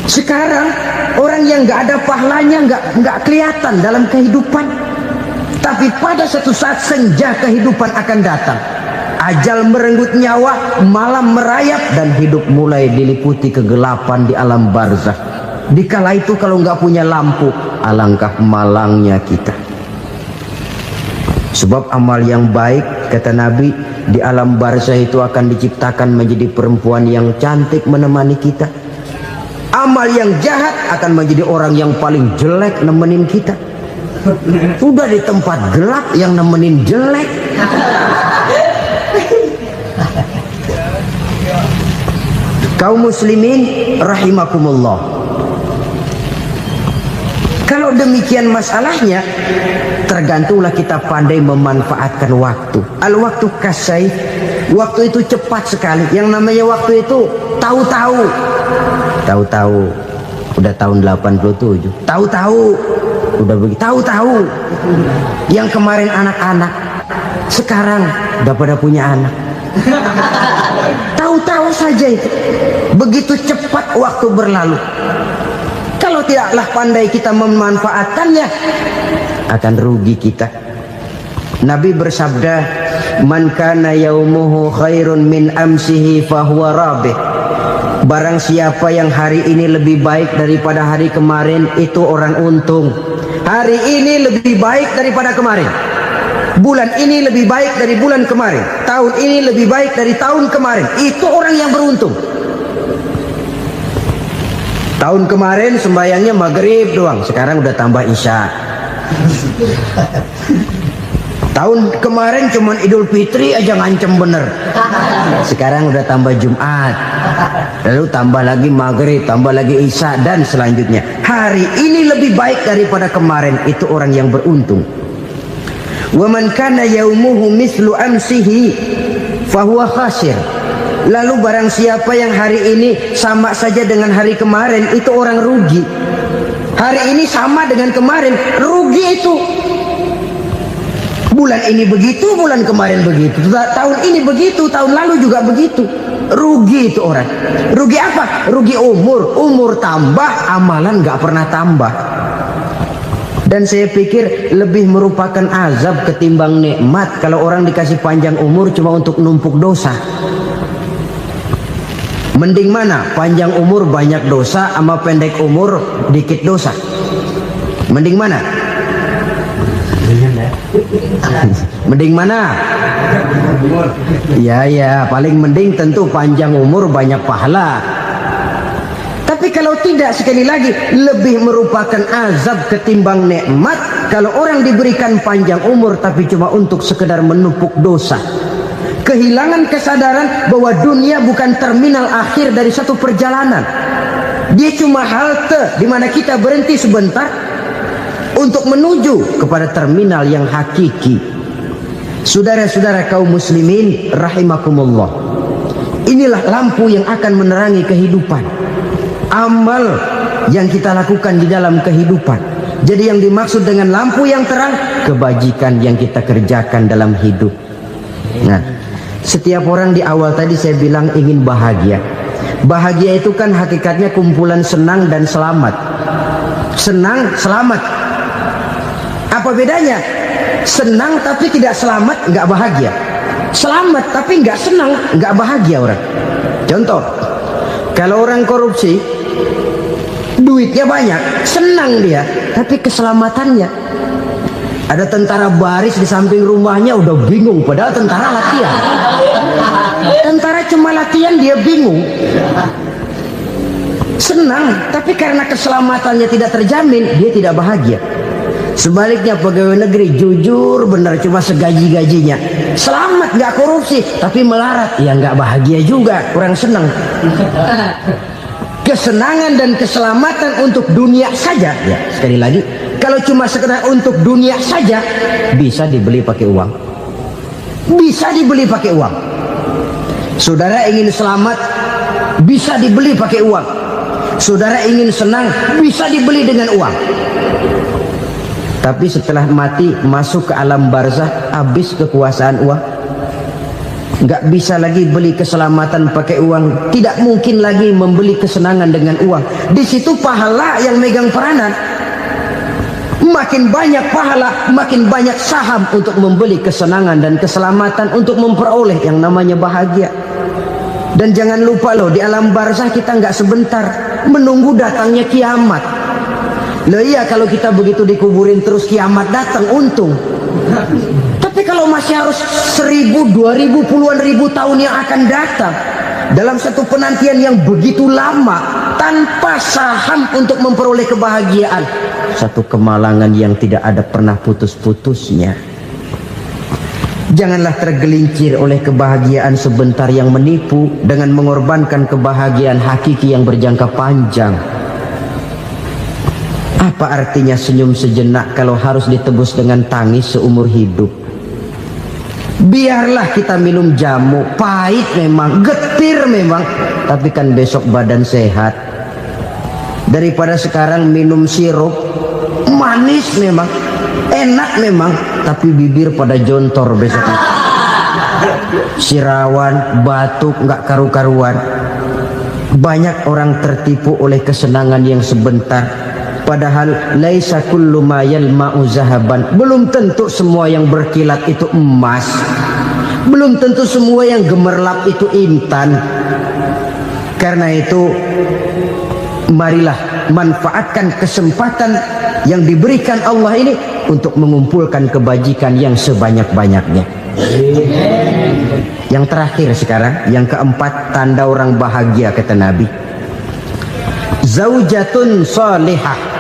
Sekarang orang yang nggak ada pahalanya nggak kelihatan dalam kehidupan. Tapi pada suatu saat senja kehidupan akan datang. Ajal merenggut nyawa, malam merayap, dan hidup mulai diliputi kegelapan di alam barzakh. Dikala itu kalau nggak punya lampu, alangkah malangnya kita. Sebab amal yang baik, kata Nabi, di alam barzakh itu akan diciptakan menjadi perempuan yang cantik menemani kita. Amal yang jahat akan menjadi orang yang paling jelek nemenin kita. Sudah di tempat gelap yang nemenin jelek. Kaum muslimin rahimakumullah. Kalau demikian masalahnya, tergantunglah kita pandai memanfaatkan waktu. Al-waktu kasai, waktu itu cepat sekali. Yang namanya waktu itu tahu-tahu. Tahu-tahu udah tahun 87. Tahu-tahu udah begitu. Tahu-tahu yang kemarin anak-anak, sekarang udah pada punya anak. Tahu-tahu saja itu. Begitu cepat waktu berlalu. Kalau tidaklah pandai kita memanfaatkannya, akan rugi kita. Nabi bersabda, "Man kana yaumuhu khairun min amsihi fahuwa rabih." Barang siapa yang hari ini lebih baik daripada hari kemarin, itu orang untung. Hari ini lebih baik daripada kemarin. Bulan ini lebih baik dari bulan kemarin. Tahun ini lebih baik dari tahun kemarin. Itu orang yang beruntung. Tahun kemarin sembayangnya maghrib doang, sekarang udah tambah isya. Tahun kemarin cuman Idul Fitri aja ngancem bener, sekarang udah tambah Jumat, lalu tambah lagi maghrib, tambah lagi isya, dan selanjutnya. Hari ini lebih baik daripada kemarin, itu orang yang beruntung. Wa man kana yaumuhu mislu amsihi fahuwa khasir. Lalu barang siapa yang hari ini sama saja dengan hari kemarin, itu orang rugi. Hari ini sama dengan kemarin, rugi itu. Bulan ini begitu, bulan kemarin begitu, tahun ini begitu, tahun lalu juga begitu. Rugi itu orang. Rugi apa? Rugi umur. Umur tambah, amalan gak pernah tambah. Dan saya pikir lebih merupakan azab ketimbang nikmat kalau orang dikasih panjang umur cuma untuk numpuk dosa. Mending mana? Panjang umur banyak dosa sama pendek umur dikit dosa? Mending mana? Mending mana? Ya, paling mending tentu panjang umur banyak pahala. Tapi kalau tidak, sekali lagi, lebih merupakan azab ketimbang nikmat kalau orang diberikan panjang umur tapi cuma untuk sekedar menumpuk dosa. Kehilangan kesadaran bahwa dunia bukan terminal akhir dari satu perjalanan. Dia cuma halte di mana kita berhenti sebentar untuk menuju kepada terminal yang hakiki. Saudara-saudara kaum muslimin rahimakumullah. Inilah lampu yang akan menerangi kehidupan. amal yang kita lakukan di dalam kehidupan. Jadi yang dimaksud dengan lampu yang terang, kebajikan yang kita kerjakan dalam hidup. Nah, setiap orang di awal tadi saya bilang ingin bahagia. Bahagia itu kan hakikatnya kumpulan senang dan selamat. Senang, selamat. Apa bedanya? Senang tapi tidak selamat, nggak bahagia. Selamat tapi nggak senang, nggak bahagia orang. Contoh, kalau orang korupsi, duitnya banyak, senang dia, tapi keselamatannya. Ada tentara baris di samping rumahnya udah bingung, padahal tentara latihan. Tentara cuma latihan, dia bingung. Senang, tapi karena keselamatannya tidak terjamin, dia tidak bahagia. Sebaliknya pegawai negeri jujur benar, cuma segaji-gajinya, selamat nggak korupsi, tapi melarat, ya nggak bahagia juga, kurang senang. Kesenangan dan keselamatan untuk dunia saja, ya sekali lagi, kalau cuma sekedar untuk dunia saja, bisa dibeli pakai uang. Bisa dibeli pakai uang. Saudara ingin selamat, bisa dibeli pakai uang. Saudara ingin senang, bisa dibeli dengan uang. Tapi setelah mati, masuk ke alam barzah, habis kekuasaan uang. Nggak bisa lagi beli keselamatan pakai uang. Tidak mungkin lagi membeli kesenangan dengan uang. Di situ pahala yang megang peranan. Makin banyak pahala, makin banyak saham untuk membeli kesenangan dan keselamatan, untuk memperoleh yang namanya bahagia. Dan jangan lupa loh, di alam barzah kita nggak sebentar, menunggu datangnya kiamat. Loh iya, kalau kita begitu dikuburin terus kiamat datang, untung. Tapi kalau masih harus 1000, 2000, puluhan ribu tahun yang akan datang, dalam satu penantian yang begitu lama, tanpa saham untuk memperoleh kebahagiaan, satu kemalangan yang tidak ada pernah putus-putusnya. Janganlah tergelincir oleh kebahagiaan sebentar yang menipu dengan mengorbankan kebahagiaan hakiki yang berjangka panjang. Apa artinya senyum sejenak kalau harus ditebus dengan tangis seumur hidup? Biarlah kita minum jamu, pahit memang, getir memang, tapi kan besok badan sehat. Daripada sekarang minum sirup, manis memang, enak memang, tapi bibir pada jontor besok itu. Sirawan, batuk, nggak karu-karuan. Banyak orang tertipu oleh kesenangan yang sebentar. Padahal laisa kullu ma yalma'u zahaban. Belum tentu semua yang berkilat itu emas. Belum tentu semua yang gemerlap itu intan. Karena itu, marilah manfaatkan kesempatan yang diberikan Allah ini untuk mengumpulkan kebajikan yang sebanyak-banyaknya. Yang terakhir sekarang, yang keempat, tanda orang bahagia kata Nabi. Zaujatun salihah.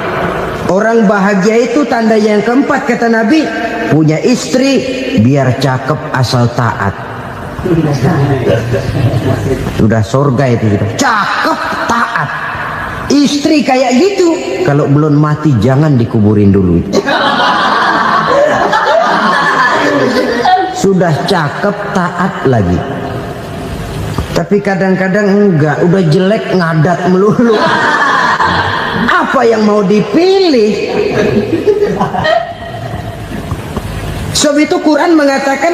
Orang bahagia itu tanda yang keempat kata Nabi, punya istri biar cakep asal taat. Sudah surga itu gitu. Cakep taat. Istri kayak gitu, kalau belum mati jangan dikuburin dulu. Sudah cakep taat lagi. Tapi kadang-kadang enggak, udah jelek ngadat melulu. Apa yang mau dipilih? Sebab itu Quran mengatakan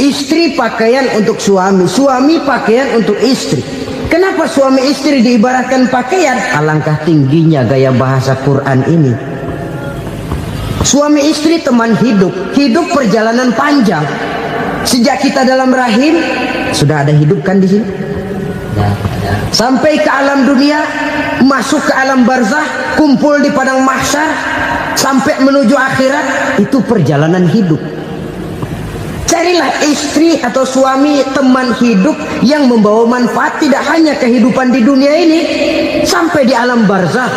istri pakaian untuk suami, suami pakaian untuk istri. Kenapa suami istri diibaratkan pakaian? Alangkah tingginya gaya bahasa Quran ini. Suami istri teman hidup, hidup perjalanan panjang. Sejak kita dalam rahim sudah ada hidup kan di sini. Sampai ke alam dunia, masuk ke alam barzah, kumpul di padang mahsyar, sampai menuju akhirat, itu perjalanan hidup. Carilah istri atau suami, teman hidup yang membawa manfaat tidak hanya kehidupan di dunia ini, sampai di alam barzah,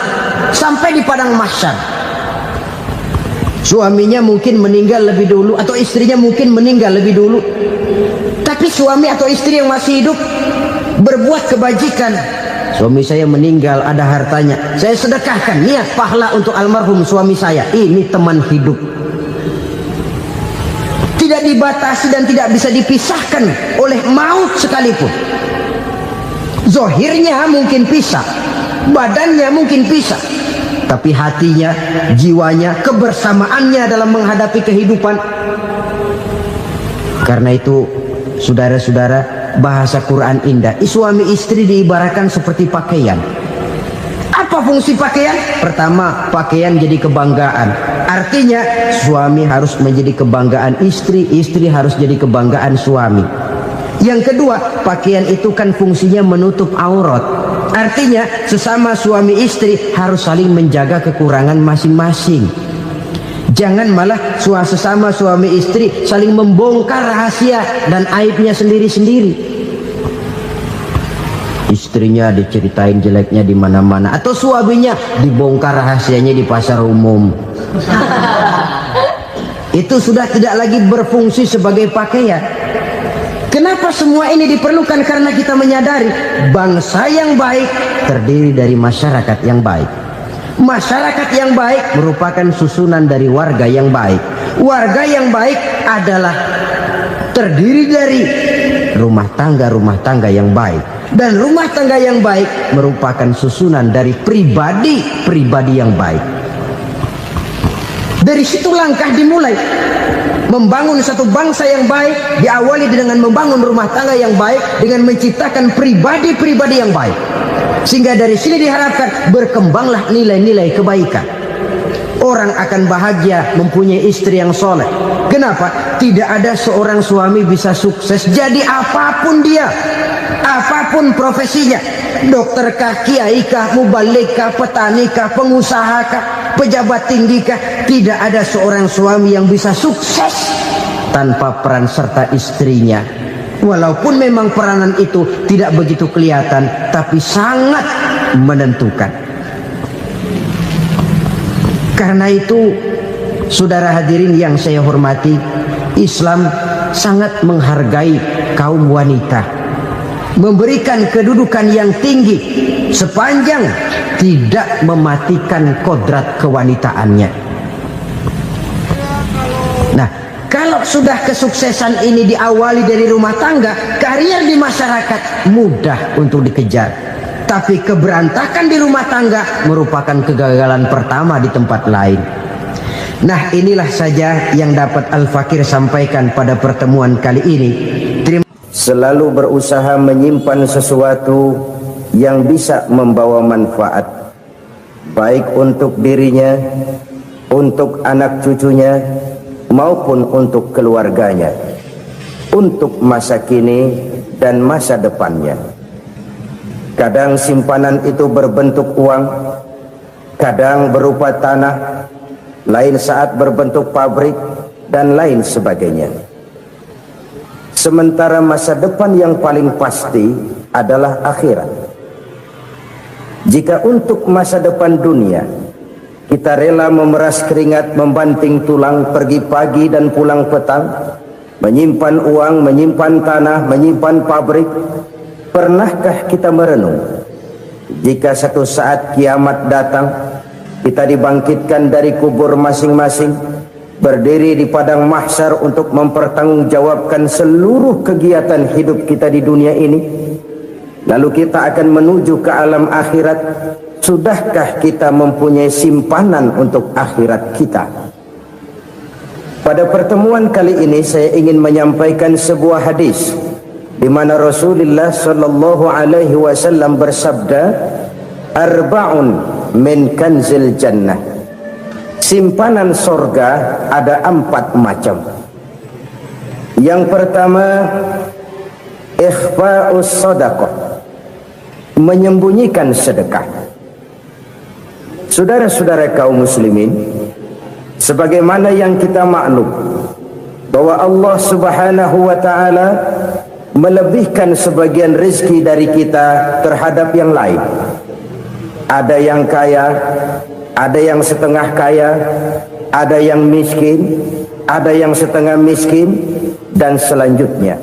sampai di padang mahsyar. Suaminya mungkin meninggal lebih dulu, atau istrinya mungkin meninggal lebih dulu, tapi suami atau istri yang masih hidup berbuat kebajikan. Suami saya meninggal, ada hartanya, saya sedekahkan, niat pahala untuk almarhum suami saya. Ini teman hidup, tidak dibatasi dan tidak bisa dipisahkan oleh maut sekalipun. Zohirnya mungkin pisah, badannya mungkin pisah, tapi hatinya, jiwanya, kebersamaannya dalam menghadapi kehidupan. Karena itu, saudara-saudara, bahasa Quran indah. Suami istri diibaratkan seperti pakaian. Apa fungsi pakaian? Pertama, pakaian jadi kebanggaan. Artinya, suami harus menjadi kebanggaan istri, istri harus jadi kebanggaan suami. Yang kedua, pakaian itu kan fungsinya menutup aurat. Artinya, sesama suami istri harus saling menjaga kekurangan masing-masing. Jangan malah sesama suami istri saling membongkar rahasia dan aibnya sendiri-sendiri. Istrinya diceritain jeleknya di mana-mana, atau suaminya dibongkar rahasianya di pasar umum. Itu sudah tidak lagi berfungsi sebagai pakaian. Kenapa semua ini diperlukan? Karena kita menyadari bangsa yang baik terdiri dari masyarakat yang baik. Masyarakat yang baik merupakan susunan dari warga yang baik. Warga yang baik adalah terdiri dari rumah tangga yang baik. Dan rumah tangga yang baik merupakan susunan dari pribadi-pribadi yang baik. Dari situ langkah dimulai. Membangun satu bangsa yang baik diawali dengan membangun rumah tangga yang baik, dengan menciptakan pribadi-pribadi yang baik. Sehingga dari sini diharapkan berkembanglah nilai-nilai kebaikan. Orang akan bahagia mempunyai istri yang soleh. Kenapa? Tidak ada seorang suami bisa sukses jadi apapun dia, apapun profesinya, dokterkah, kiaikah, mubalikah, petanikah, pengusahakah, pejabat tinggikah. Tidak ada seorang suami yang bisa sukses tanpa peran serta istrinya. Walaupun memang peranan itu tidak begitu kelihatan, tapi sangat menentukan. Karena itu, saudara hadirin yang saya hormati, Islam sangat menghargai kaum wanita, memberikan kedudukan yang tinggi sepanjang tidak mematikan kodrat kewanitaannya. Nah, kalau sudah kesuksesan ini diawali dari rumah tangga, karier di masyarakat mudah untuk dikejar. Tapi keberantakan di rumah tangga merupakan kegagalan pertama di tempat lain. Nah, inilah saja yang dapat Al-Fakir sampaikan pada pertemuan kali ini. Selalu berusaha menyimpan sesuatu yang bisa membawa manfaat, baik untuk dirinya, untuk anak cucunya, maupun untuk keluarganya, untuk masa kini dan masa depannya. Kadang simpanan itu berbentuk uang, kadang berupa tanah, lain saat berbentuk pabrik, dan lain sebagainya. Sementara masa depan yang paling pasti adalah akhirat. Jika untuk masa depan dunia kita rela memeras keringat, membanting tulang, pergi pagi dan pulang petang, menyimpan uang, menyimpan tanah, menyimpan pabrik, pernahkah kita merenung jika satu saat kiamat datang, kita dibangkitkan dari kubur masing-masing, berdiri di padang mahsyar untuk mempertanggungjawabkan seluruh kegiatan hidup kita di dunia ini, lalu kita akan menuju ke alam akhirat. Sudahkah kita mempunyai simpanan untuk akhirat kita? Pada pertemuan kali ini saya ingin menyampaikan sebuah hadis di mana Rasulullah sallallahu alaihi wasallam bersabda, arba'un min kanzil jannah. Simpanan sorga ada 4 macam. Yang pertama, ikhfa'us sadaqah, menyembunyikan sedekah. Saudara-saudara kaum muslimin, sebagaimana yang kita maklum bahwa Allah Subhanahu wa taala melebihkan sebagian rezeki dari kita terhadap yang lain. Ada yang kaya, ada yang setengah kaya, ada yang miskin, ada yang setengah miskin, dan selanjutnya.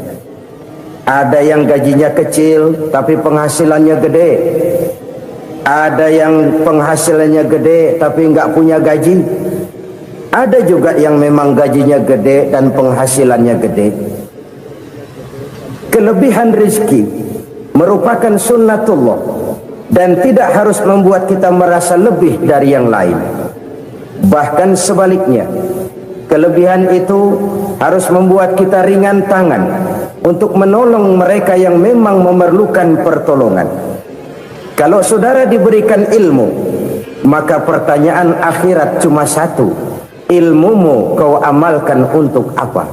Ada yang gajinya kecil tapi penghasilannya gede. Ada yang penghasilannya gede tapi nggak punya gaji. Ada juga yang memang gajinya gede dan penghasilannya gede. Kelebihan rezeki merupakan sunnatullah dan tidak harus membuat kita merasa lebih dari yang lain. Bahkan sebaliknya, kelebihan itu harus membuat kita ringan tangan untuk menolong mereka yang memang memerlukan pertolongan. Kalau saudara diberikan ilmu, maka pertanyaan akhirat cuma satu: ilmumu kau amalkan untuk apa?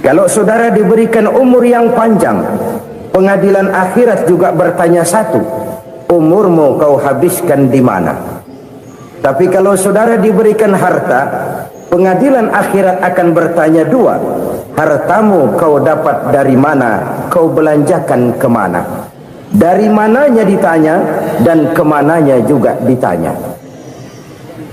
Kalau saudara diberikan umur yang panjang, pengadilan akhirat juga bertanya satu: umurmu kau habiskan di mana? Tapi kalau saudara diberikan harta, pengadilan akhirat akan bertanya dua: hartamu kau dapat dari mana, kau belanjakan kemana? Dari mananya ditanya, dan kemananya juga ditanya.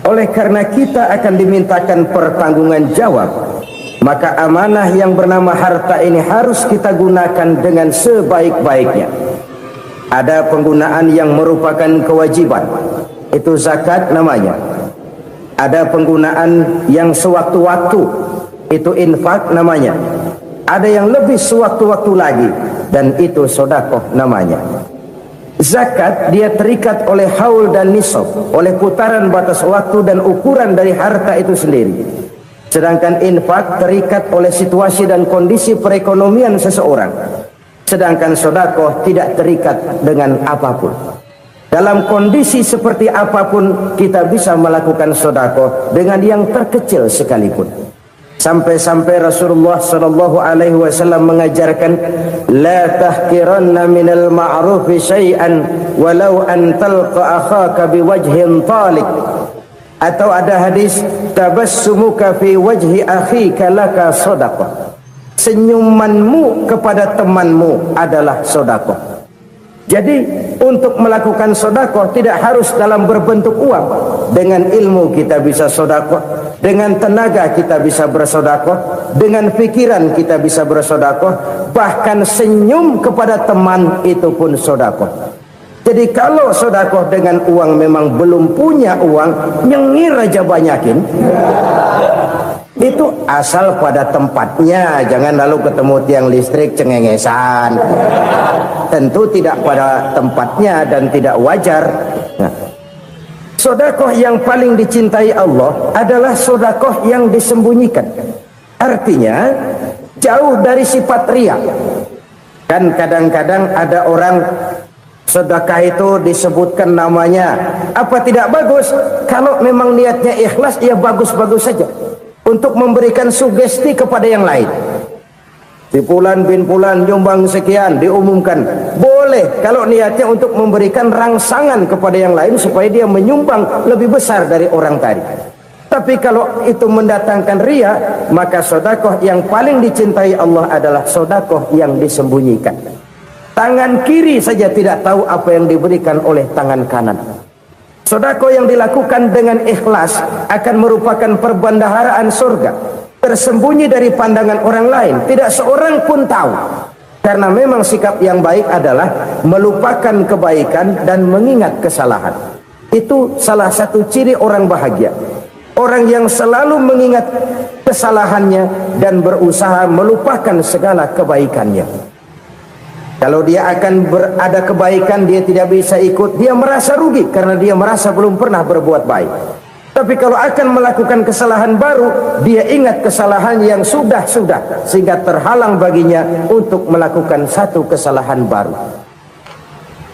Oleh karena kita akan dimintakan pertanggungan jawab, maka amanah yang bernama harta ini harus kita gunakan dengan sebaik-baiknya. Ada penggunaan yang merupakan kewajiban, itu zakat namanya. Ada penggunaan yang sewaktu-waktu, itu infak namanya. Ada yang lebih sewaktu-waktu lagi, dan itu sedekah namanya. Zakat dia terikat oleh haul dan nisab, oleh putaran batas waktu dan ukuran dari harta itu sendiri. Sedangkan infak terikat oleh situasi dan kondisi perekonomian seseorang. Sedangkan sedekah tidak terikat dengan apapun. Dalam kondisi seperti apapun kita bisa melakukan sedekah dengan yang terkecil sekalipun. Sampai-sampai Rasulullah sallallahu alaihi wasallam mengajarkan, la tahqiranna minal ma'rufi syai'an walau an talqa akhaka biwajhin talik. Atau ada hadis, tabassumuka fi wajhi akhika laka shadaqah. Senyumanmu kepada temanmu adalah sedekah. Jadi untuk melakukan sedekah tidak harus dalam berbentuk uang. Dengan ilmu kita bisa sedekah, dengan tenaga kita bisa bersedekah, dengan pikiran kita bisa bersedekah, bahkan senyum kepada teman itu pun sedekah. Jadi kalau sedekah dengan uang memang belum punya uang, nyengir aja banyakin. Itu asal pada tempatnya, jangan lalu ketemu tiang listrik cengengesan. Tentu tidak pada tempatnya dan tidak wajar. Nah, sedekah yang paling dicintai Allah adalah sedekah yang disembunyikan. Artinya jauh dari sifat riya. Kan kadang-kadang ada orang sedekah itu disebutkan namanya, apa tidak bagus? Kalau memang niatnya ikhlas, ya bagus-bagus saja. Untuk memberikan sugesti kepada yang lain. Si Fulan bin Fulan nyumbang sekian, diumumkan. Boleh kalau niatnya untuk memberikan rangsangan kepada yang lain supaya dia menyumbang lebih besar dari orang tadi. Tapi kalau itu mendatangkan riya, maka sedekah yang paling dicintai Allah adalah sedekah yang disembunyikan. Tangan kiri saja tidak tahu apa yang diberikan oleh tangan kanan. Sedekah yang dilakukan dengan ikhlas akan merupakan perbendaharaan surga, tersembunyi dari pandangan orang lain, tidak seorang pun tahu. Karena memang sikap yang baik adalah melupakan kebaikan dan mengingat kesalahan. Itu salah satu ciri orang bahagia. Orang yang selalu mengingat kesalahannya dan berusaha melupakan segala kebaikannya. Kalau dia akan ada kebaikan, dia tidak bisa ikut, dia merasa rugi karena dia merasa belum pernah berbuat baik. Tapi kalau akan melakukan kesalahan baru, dia ingat kesalahan yang sudah-sudah, sehingga terhalang baginya untuk melakukan satu kesalahan baru.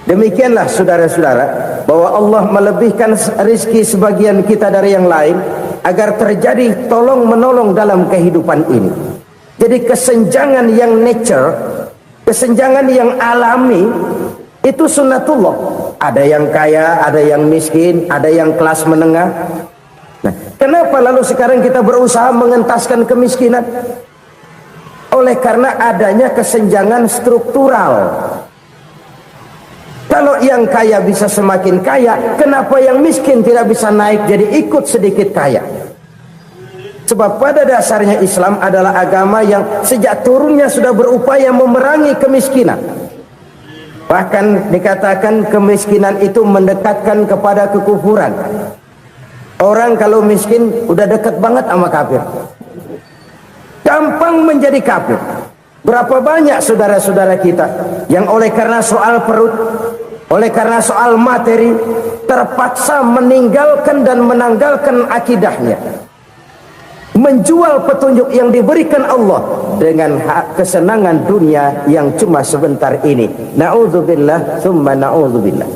Demikianlah saudara-saudara, bahwa Allah melebihkan rizki sebagian kita dari yang lain, agar terjadi tolong-menolong dalam kehidupan ini. Jadi kesenjangan yang nature, kesenjangan yang alami, itu sunnatullah. Ada yang kaya, ada yang miskin, ada yang kelas menengah. Nah, kenapa lalu sekarang kita berusaha mengentaskan kemiskinan? Oleh karena adanya kesenjangan struktural. Kalau yang kaya bisa semakin kaya, kenapa yang miskin tidak bisa naik jadi ikut sedikit kaya? Sebab pada dasarnya Islam adalah agama yang sejak turunnya sudah berupaya memerangi kemiskinan. Bahkan dikatakan kemiskinan itu mendekatkan kepada kekufuran. Orang kalau miskin udah dekat banget sama kafir. Gampang menjadi kafir. Berapa banyak saudara-saudara kita yang oleh karena soal perut, oleh karena soal materi, terpaksa meninggalkan dan menanggalkan akidahnya, menjual petunjuk yang diberikan Allah dengan kesenangan dunia yang cuma sebentar ini. Na'udzubillah, thumma na'udzubillah.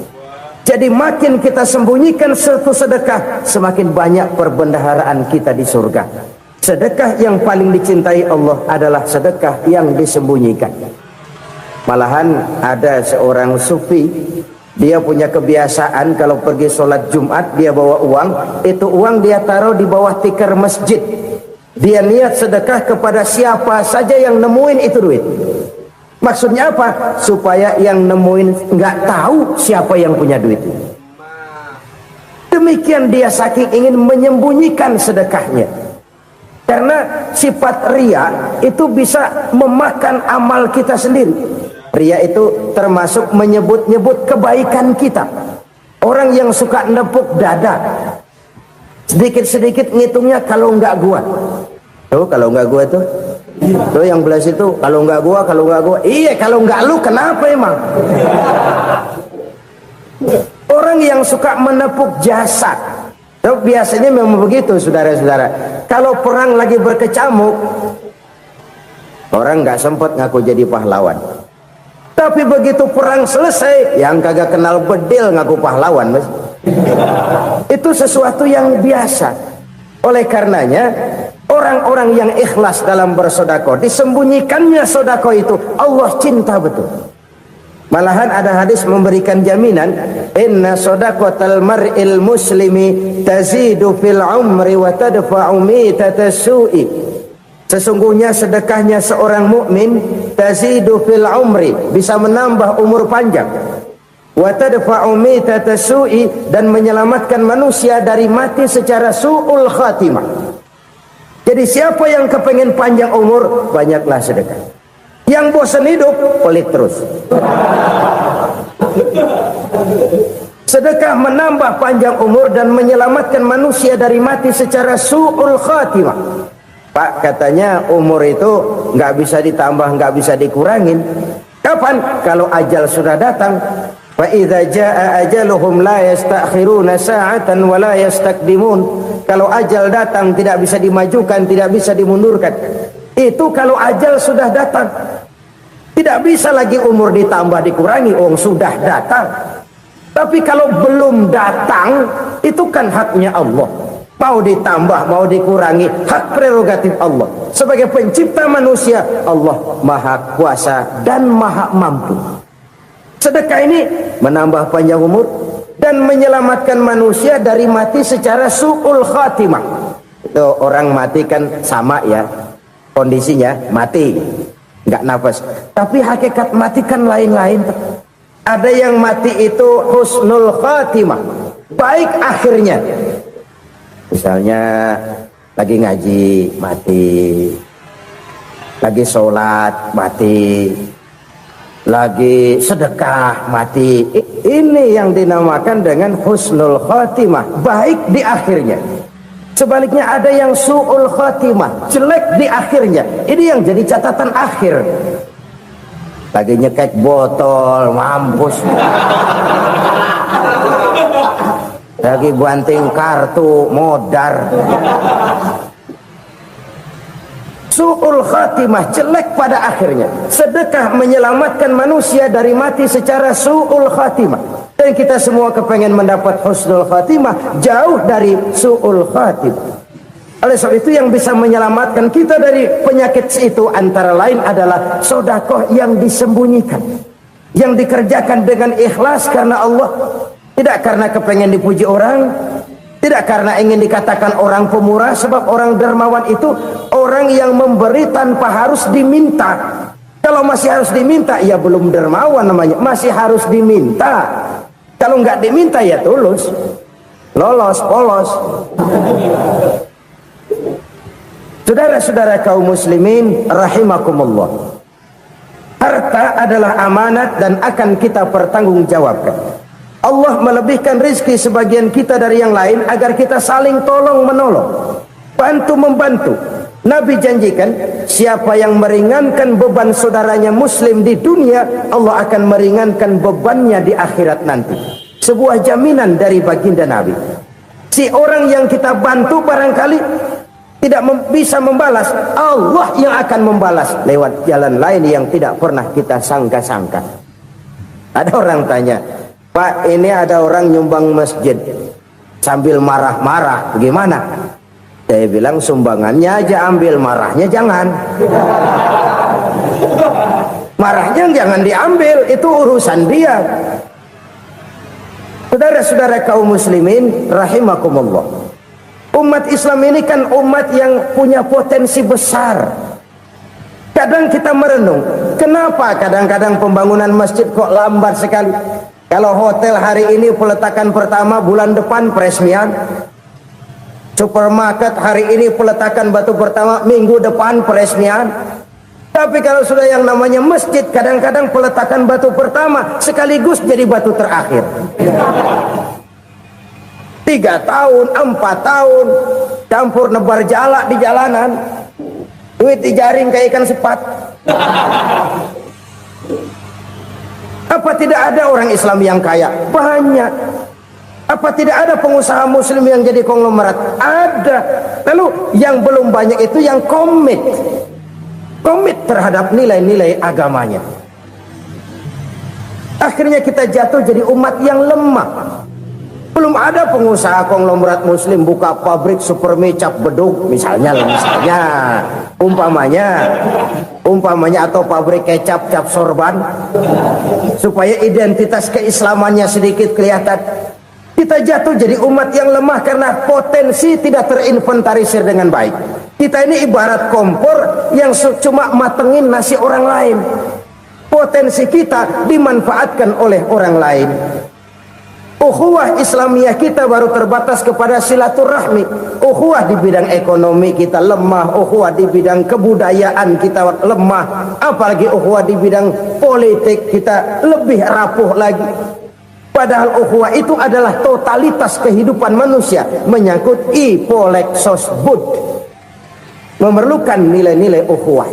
Jadi makin kita sembunyikan satu sedekah, semakin banyak perbendaharaan kita di surga. Sedekah yang paling dicintai Allah adalah sedekah yang disembunyikan. Malahan ada seorang sufi, dia punya kebiasaan kalau pergi sholat Jumat dia bawa uang, itu uang dia taruh di bawah tikar masjid. Dia niat sedekah kepada siapa saja yang nemuin itu duit. Maksudnya apa? Supaya yang nemuin nggak tahu siapa yang punya duit. Demikian dia saking ingin menyembunyikan sedekahnya. Karena sifat ria itu bisa memakan amal kita sendiri. Ria itu termasuk menyebut-nyebut kebaikan kita. Orang yang suka nepuk dada, sedikit-sedikit ngitungnya kalau enggak gua. Tuh kalau enggak gua tuh. Tuh yang belah situ kalau enggak gua, kalau enggak gua. Iya kalau enggak lu kenapa emang? Orang yang suka menepuk jasad. Biasanya memang begitu saudara-saudara. Kalau perang lagi berkecamuk, orang nggak sempat ngaku jadi pahlawan. Tapi begitu perang selesai, yang kagak kenal bedil ngaku pahlawan, mas. Itu sesuatu yang biasa. Oleh karenanya, orang-orang yang ikhlas dalam bersodako, disembunyikannya sodako itu, Allah cinta betul. Malahan ada hadis memberikan jaminan, inna shadaqatal mar'il muslimi tazidu fil umri wa tadfa'u mitatas su'i. Sesungguhnya sedekahnya seorang mukmin tazidu fil umri, bisa menambah umur panjang, wa tadfa'u mitatas su'i, dan menyelamatkan manusia dari mati secara su'ul khatimah. Jadi siapa yang kepengen panjang umur, banyaklah sedekah. Yang bosan hidup, pelit terus. Sedekah menambah panjang umur dan menyelamatkan manusia dari mati secara su'ul khatimah. Pak, katanya umur itu nggak bisa ditambah, nggak bisa dikurangin. Kapan? Kalau ajal sudah datang. Fa idza jaa ajaluhum la yastakhiruna sa'atan wa la yastakdimun. Kalau ajal datang tidak bisa dimajukan, tidak bisa dimundurkan. Itu kalau ajal sudah datang. Tidak bisa lagi umur ditambah dikurangi, sudah datang. Tapi kalau belum datang, itu kan haknya Allah. Mau ditambah, mau dikurangi, hak prerogatif Allah. Sebagai pencipta manusia, Allah maha kuasa dan maha mampu. Sedekah ini menambah panjang umur dan menyelamatkan manusia dari mati secara su'ul khatimah. Itu orang mati kan sama ya, kondisinya mati, nggak nafas. Tapi hakikat mati kan lain-lain. Ada yang mati itu husnul khatimah, baik akhirnya. Misalnya lagi ngaji mati, lagi sholat mati, lagi sedekah mati. Ini yang dinamakan dengan husnul khatimah, baik di akhirnya. Sebaliknya ada yang su'ul khatimah, jelek di akhirnya. Ini yang jadi catatan akhir. Lagi nyekek botol, mampus. Lagi banting kartu, modar. Su'ul khatimah, jelek pada akhirnya. Sedekah menyelamatkan manusia dari mati secara su'ul khatimah. Dan kita semua kepengen mendapat husnul khatimah, jauh dari su'ul khatimah. Oleh sebab itu yang bisa menyelamatkan kita dari penyakit itu antara lain adalah sedekah yang disembunyikan, yang dikerjakan dengan ikhlas karena Allah, tidak karena kepengen dipuji orang, tidak karena ingin dikatakan orang pemurah. Sebab orang dermawan itu orang yang memberi tanpa harus diminta. Kalau masih harus diminta, ya belum dermawan namanya, masih harus diminta. Kalau nggak diminta ya tulus, lolos, polos. Saudara-saudara kaum muslimin rahimakumullah, harta adalah amanat dan akan kita pertanggungjawabkan. Allah melebihkan rizki sebagian kita dari yang lain agar kita saling tolong menolong, bantu membantu. Nabi janjikan siapa yang meringankan beban saudaranya muslim di dunia, Allah akan meringankan bebannya di akhirat nanti. Sebuah jaminan dari baginda Nabi. Si orang yang kita bantu barangkali tidak bisa membalas, Allah yang akan membalas lewat jalan lain yang tidak pernah kita sangka-sangka. Ada orang tanya, Pak, ini ada orang nyumbang masjid sambil marah-marah, bagaimana? Saya bilang sumbangannya aja ambil, marahnya jangan. Marahnya jangan diambil, itu urusan dia. Saudara-saudara kaum muslimin rahimakumullah, umat Islam ini kan umat yang punya potensi besar. Kadang kita merenung, kenapa kadang-kadang pembangunan masjid kok lambat sekali? Kalau hotel hari ini peletakan pertama, bulan depan peresmian. Supermarket hari ini peletakan batu pertama, minggu depan peresmian. Tapi kalau sudah yang namanya masjid, kadang-kadang peletakan batu pertama sekaligus jadi batu terakhir. 3 tahun, 4 tahun, campur nebar jalak di jalanan, duit dijaring kayak ikan sepat. Apa tidak ada orang Islam yang kaya? Banyak. Apa tidak ada pengusaha muslim yang jadi konglomerat? Ada. Lalu yang belum banyak itu yang komit terhadap nilai-nilai agamanya. Akhirnya kita jatuh jadi umat yang lemah. Belum ada pengusaha konglomerat muslim buka pabrik super mie cap bedug misalnya umpamanya atau pabrik kecap cap sorban supaya identitas keislamannya sedikit kelihatan. Kita jatuh jadi umat yang lemah karena potensi tidak terinventarisir dengan baik. Kita ini ibarat kompor yang cuma matengin nasi orang lain. Potensi kita dimanfaatkan oleh orang lain. Ukhuwah Islamiyah kita baru terbatas kepada silaturahmi. Ukhuwah di bidang ekonomi kita lemah, ukhuwah di bidang kebudayaan kita lemah, apalagi ukhuwah di bidang politik kita lebih rapuh lagi. Padahal ukhuwah itu adalah totalitas kehidupan manusia, menyangkut ipolek sosbud, memerlukan nilai-nilai ukhuwah.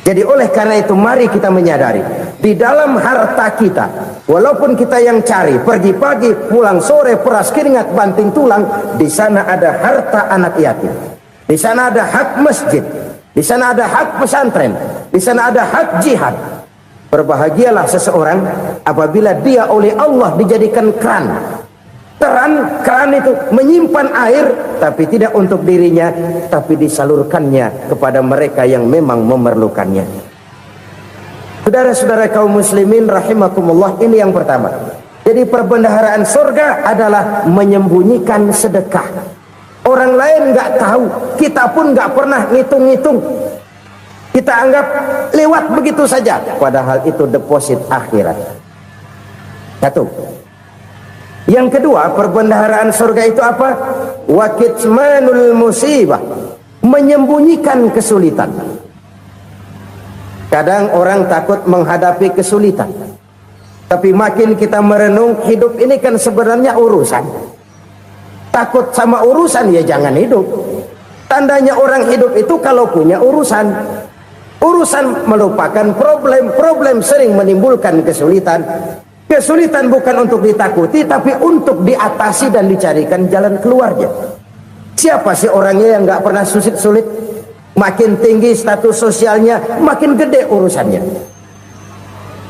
Jadi oleh karena itu mari kita menyadari di dalam harta kita, walaupun kita yang cari pergi pagi pulang sore peras keringat banting tulang, di sana ada harta anak yatim, di sana ada hak masjid, di sana ada hak pesantren, di sana ada hak jihad. Berbahagialah seseorang apabila dia oleh Allah dijadikan keran. Keran itu menyimpan air, tapi tidak untuk dirinya, tapi disalurkannya kepada mereka yang memang memerlukannya. Saudara-saudara kaum muslimin rahimakumullah, ini yang pertama. Jadi perbendaharaan surga adalah menyembunyikan sedekah. Orang lain nggak tahu, kita pun nggak pernah ngitung-ngitung. Kita anggap lewat begitu saja, padahal itu deposit akhirat. Satu. Yang kedua, perbendaharaan surga itu apa? Wa kitmanul musibah, menyembunyikan kesulitan. Kadang orang takut menghadapi kesulitan, tapi makin kita merenung, hidup ini kan sebenarnya urusan. Takut sama urusan ya jangan hidup. Tandanya orang hidup itu kalau punya urusan. Urusan melupakan problem, problem sering menimbulkan kesulitan. Kesulitan bukan untuk ditakuti, tapi untuk diatasi dan dicarikan jalan keluarnya. Siapa sih orangnya yang nggak pernah sulit-sulit? Makin tinggi status sosialnya, makin gede urusannya.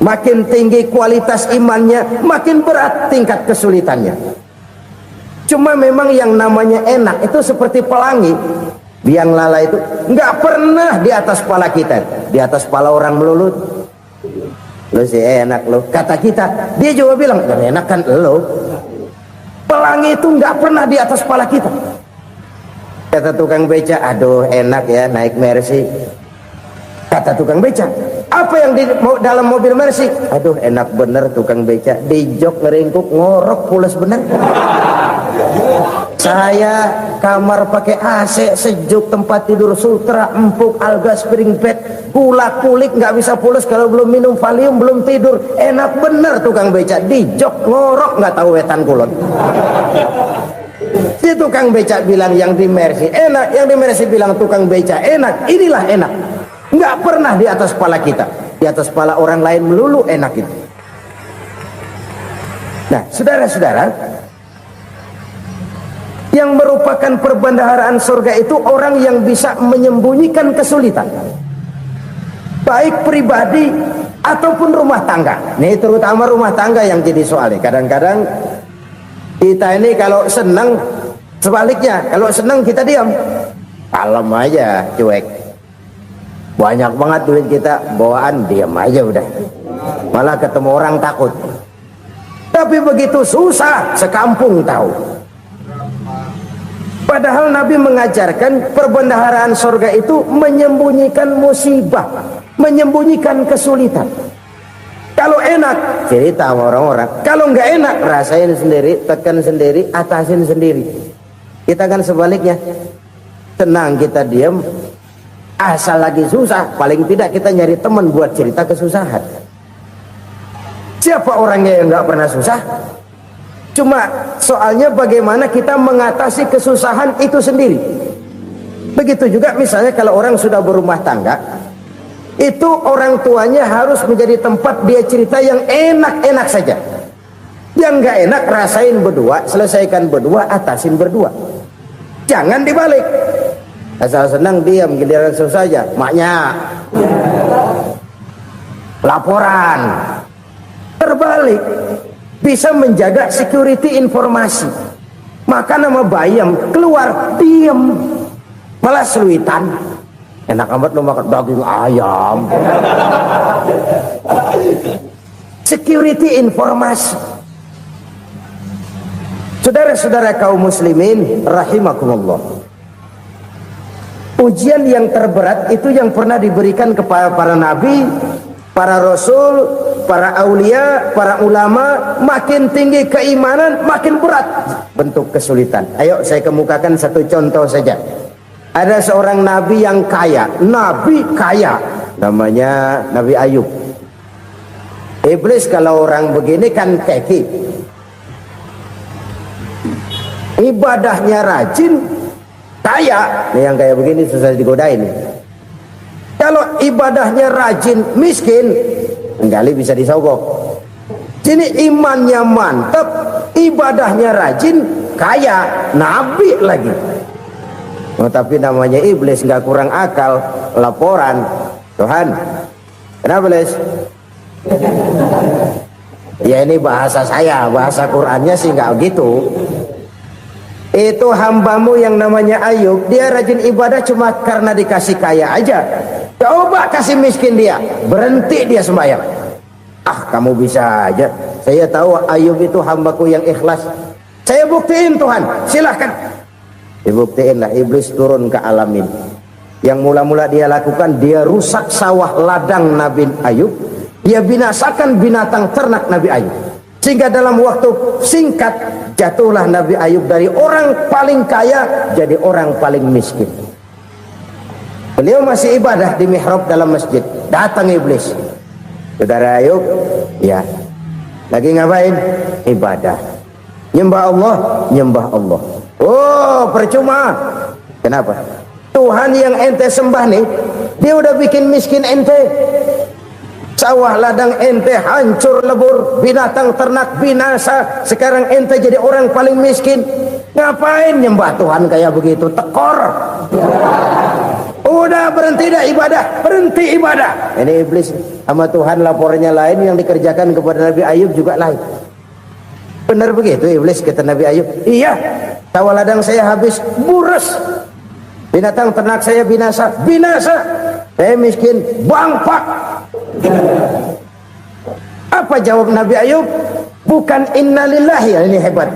Makin tinggi kualitas imannya, makin berat tingkat kesulitannya. Cuma memang yang namanya enak itu seperti pelangi. Biang lala itu nggak pernah di atas kepala kita, di atas kepala orang melulu. Lo sih enak lo, kata kita. Dia juga bilang yang enak kan lo. Pelangi itu nggak pernah di atas kepala kita. Kata tukang beca, aduh enak ya naik Mercy. Kata tukang beca, apa yang di dalam mobil Mercy? Aduh enak bener tukang beca, di jok ngeringkuk ngorok pules bener. Saya kamar pakai AC sejuk, tempat tidur sutra empuk, alga spring bed, kulak kulik nggak bisa pules kalau belum minum Valium, belum tidur. Enak bener tukang beca, di jok ngorok nggak tahu wetan kulon. Dia Ini tukang becak bilang yang di Mercy enak, yang di Mercy bilang tukang becak enak. Inilah enak. Nggak pernah di atas kepala kita. Di atas kepala orang lain melulu enak itu. Nah, saudara-saudara, yang merupakan perbendaharaan surga itu orang yang bisa menyembunyikan kesulitan, baik pribadi ataupun rumah tangga. Nih terutama rumah tangga yang jadi soalnya. Kadang-kadang kita ini kalau senang, sebaliknya kalau senang kita diam, kalem aja, cuek. Banyak banget duit kita, bawaan diam aja udah. Malah ketemu orang takut. Tapi begitu susah, sekampung tahu. Padahal Nabi mengajarkan perbendaharaan surga itu menyembunyikan musibah, menyembunyikan kesulitan. Kalau enak, cerita sama orang-orang. Kalau nggak enak, rasain sendiri, tekan sendiri, atasin sendiri. Kita kan sebaliknya. Tenang kita diam, asal lagi susah, paling tidak kita nyari teman buat cerita kesusahan. Siapa orangnya yang nggak pernah susah? Cuma soalnya bagaimana kita mengatasi kesusahan itu sendiri. Begitu juga misalnya kalau orang sudah berumah tangga, itu orang tuanya harus menjadi tempat dia cerita yang enak-enak saja. Yang nggak enak rasain berdua, selesaikan berdua, atasin berdua. Jangan dibalik. Asal senang diam, giliran susah saja. Maknya laporan. Terbalik, bisa menjaga security informasi. Maka nama bayam keluar diam, malah seluitan. Enak amat lo makan daging ayam. Security informasi. Saudara-saudara kaum muslimin rahimakumullah, ujian yang terberat itu yang pernah diberikan kepada para nabi, para rasul, para aulia, para ulama. Makin tinggi keimanan, makin berat bentuk kesulitan. Ayo saya kemukakan satu contoh saja. Ada seorang nabi yang kaya, nabi kaya, namanya Nabi Ayub. Iblis kalau orang begini kan keki, ibadahnya rajin, kaya. Nih yang kayak begini susah digodain. Kalau ibadahnya rajin, miskin, enggali bisa disogok. Jadi imannya mantap, ibadahnya rajin, kaya, nabi lagi. Oh, tapi namanya iblis, nggak kurang akal. Laporan, Tuhan, kenapa les? Ya ini bahasa saya, bahasa Qurannya sih nggak gitu. Itu hambamu yang namanya Ayub, dia rajin ibadah cuma karena dikasih kaya aja. Coba kasih miskin dia, berhenti dia sembahyang. Ah, kamu bisa aja. Saya tahu Ayub itu hambaku yang ikhlas. Saya buktiin Tuhan, silahkan. Dibuktiinlah. Iblis turun ke alam ini. Yang mula-mula dia lakukan, dia rusak sawah ladang Nabi Ayub. Dia binasakan binatang ternak Nabi Ayub. Sehingga dalam waktu singkat jatuhlah Nabi Ayub dari orang paling kaya jadi orang paling miskin. Beliau masih ibadah di mihrab dalam masjid. Datang iblis. Saudara Ayub, ya, lagi ngapain? Ibadah. Nyembah Allah, nyembah Allah. Oh, percuma. Kenapa? Tuhan yang ente sembah nih, dia udah bikin miskin ente. Sawah ladang ente hancur lebur, binatang ternak binasa. Sekarang ente jadi orang paling miskin. Ngapain nyembah Tuhan kayak begitu? Tekor. Udah berhenti dah ibadah, berhenti ibadah. Ini iblis sama Tuhan laporannya lain, yang dikerjakan kepada Nabi Ayub juga lain. Benar begitu iblis kata Nabi Ayub? Iya, sawah ladang saya habis, buras. Binatang ternak saya binasa, binasa. Saya miskin, bangpak. Apa jawab Nabi Ayub? Bukan innalillahi, ini hebat.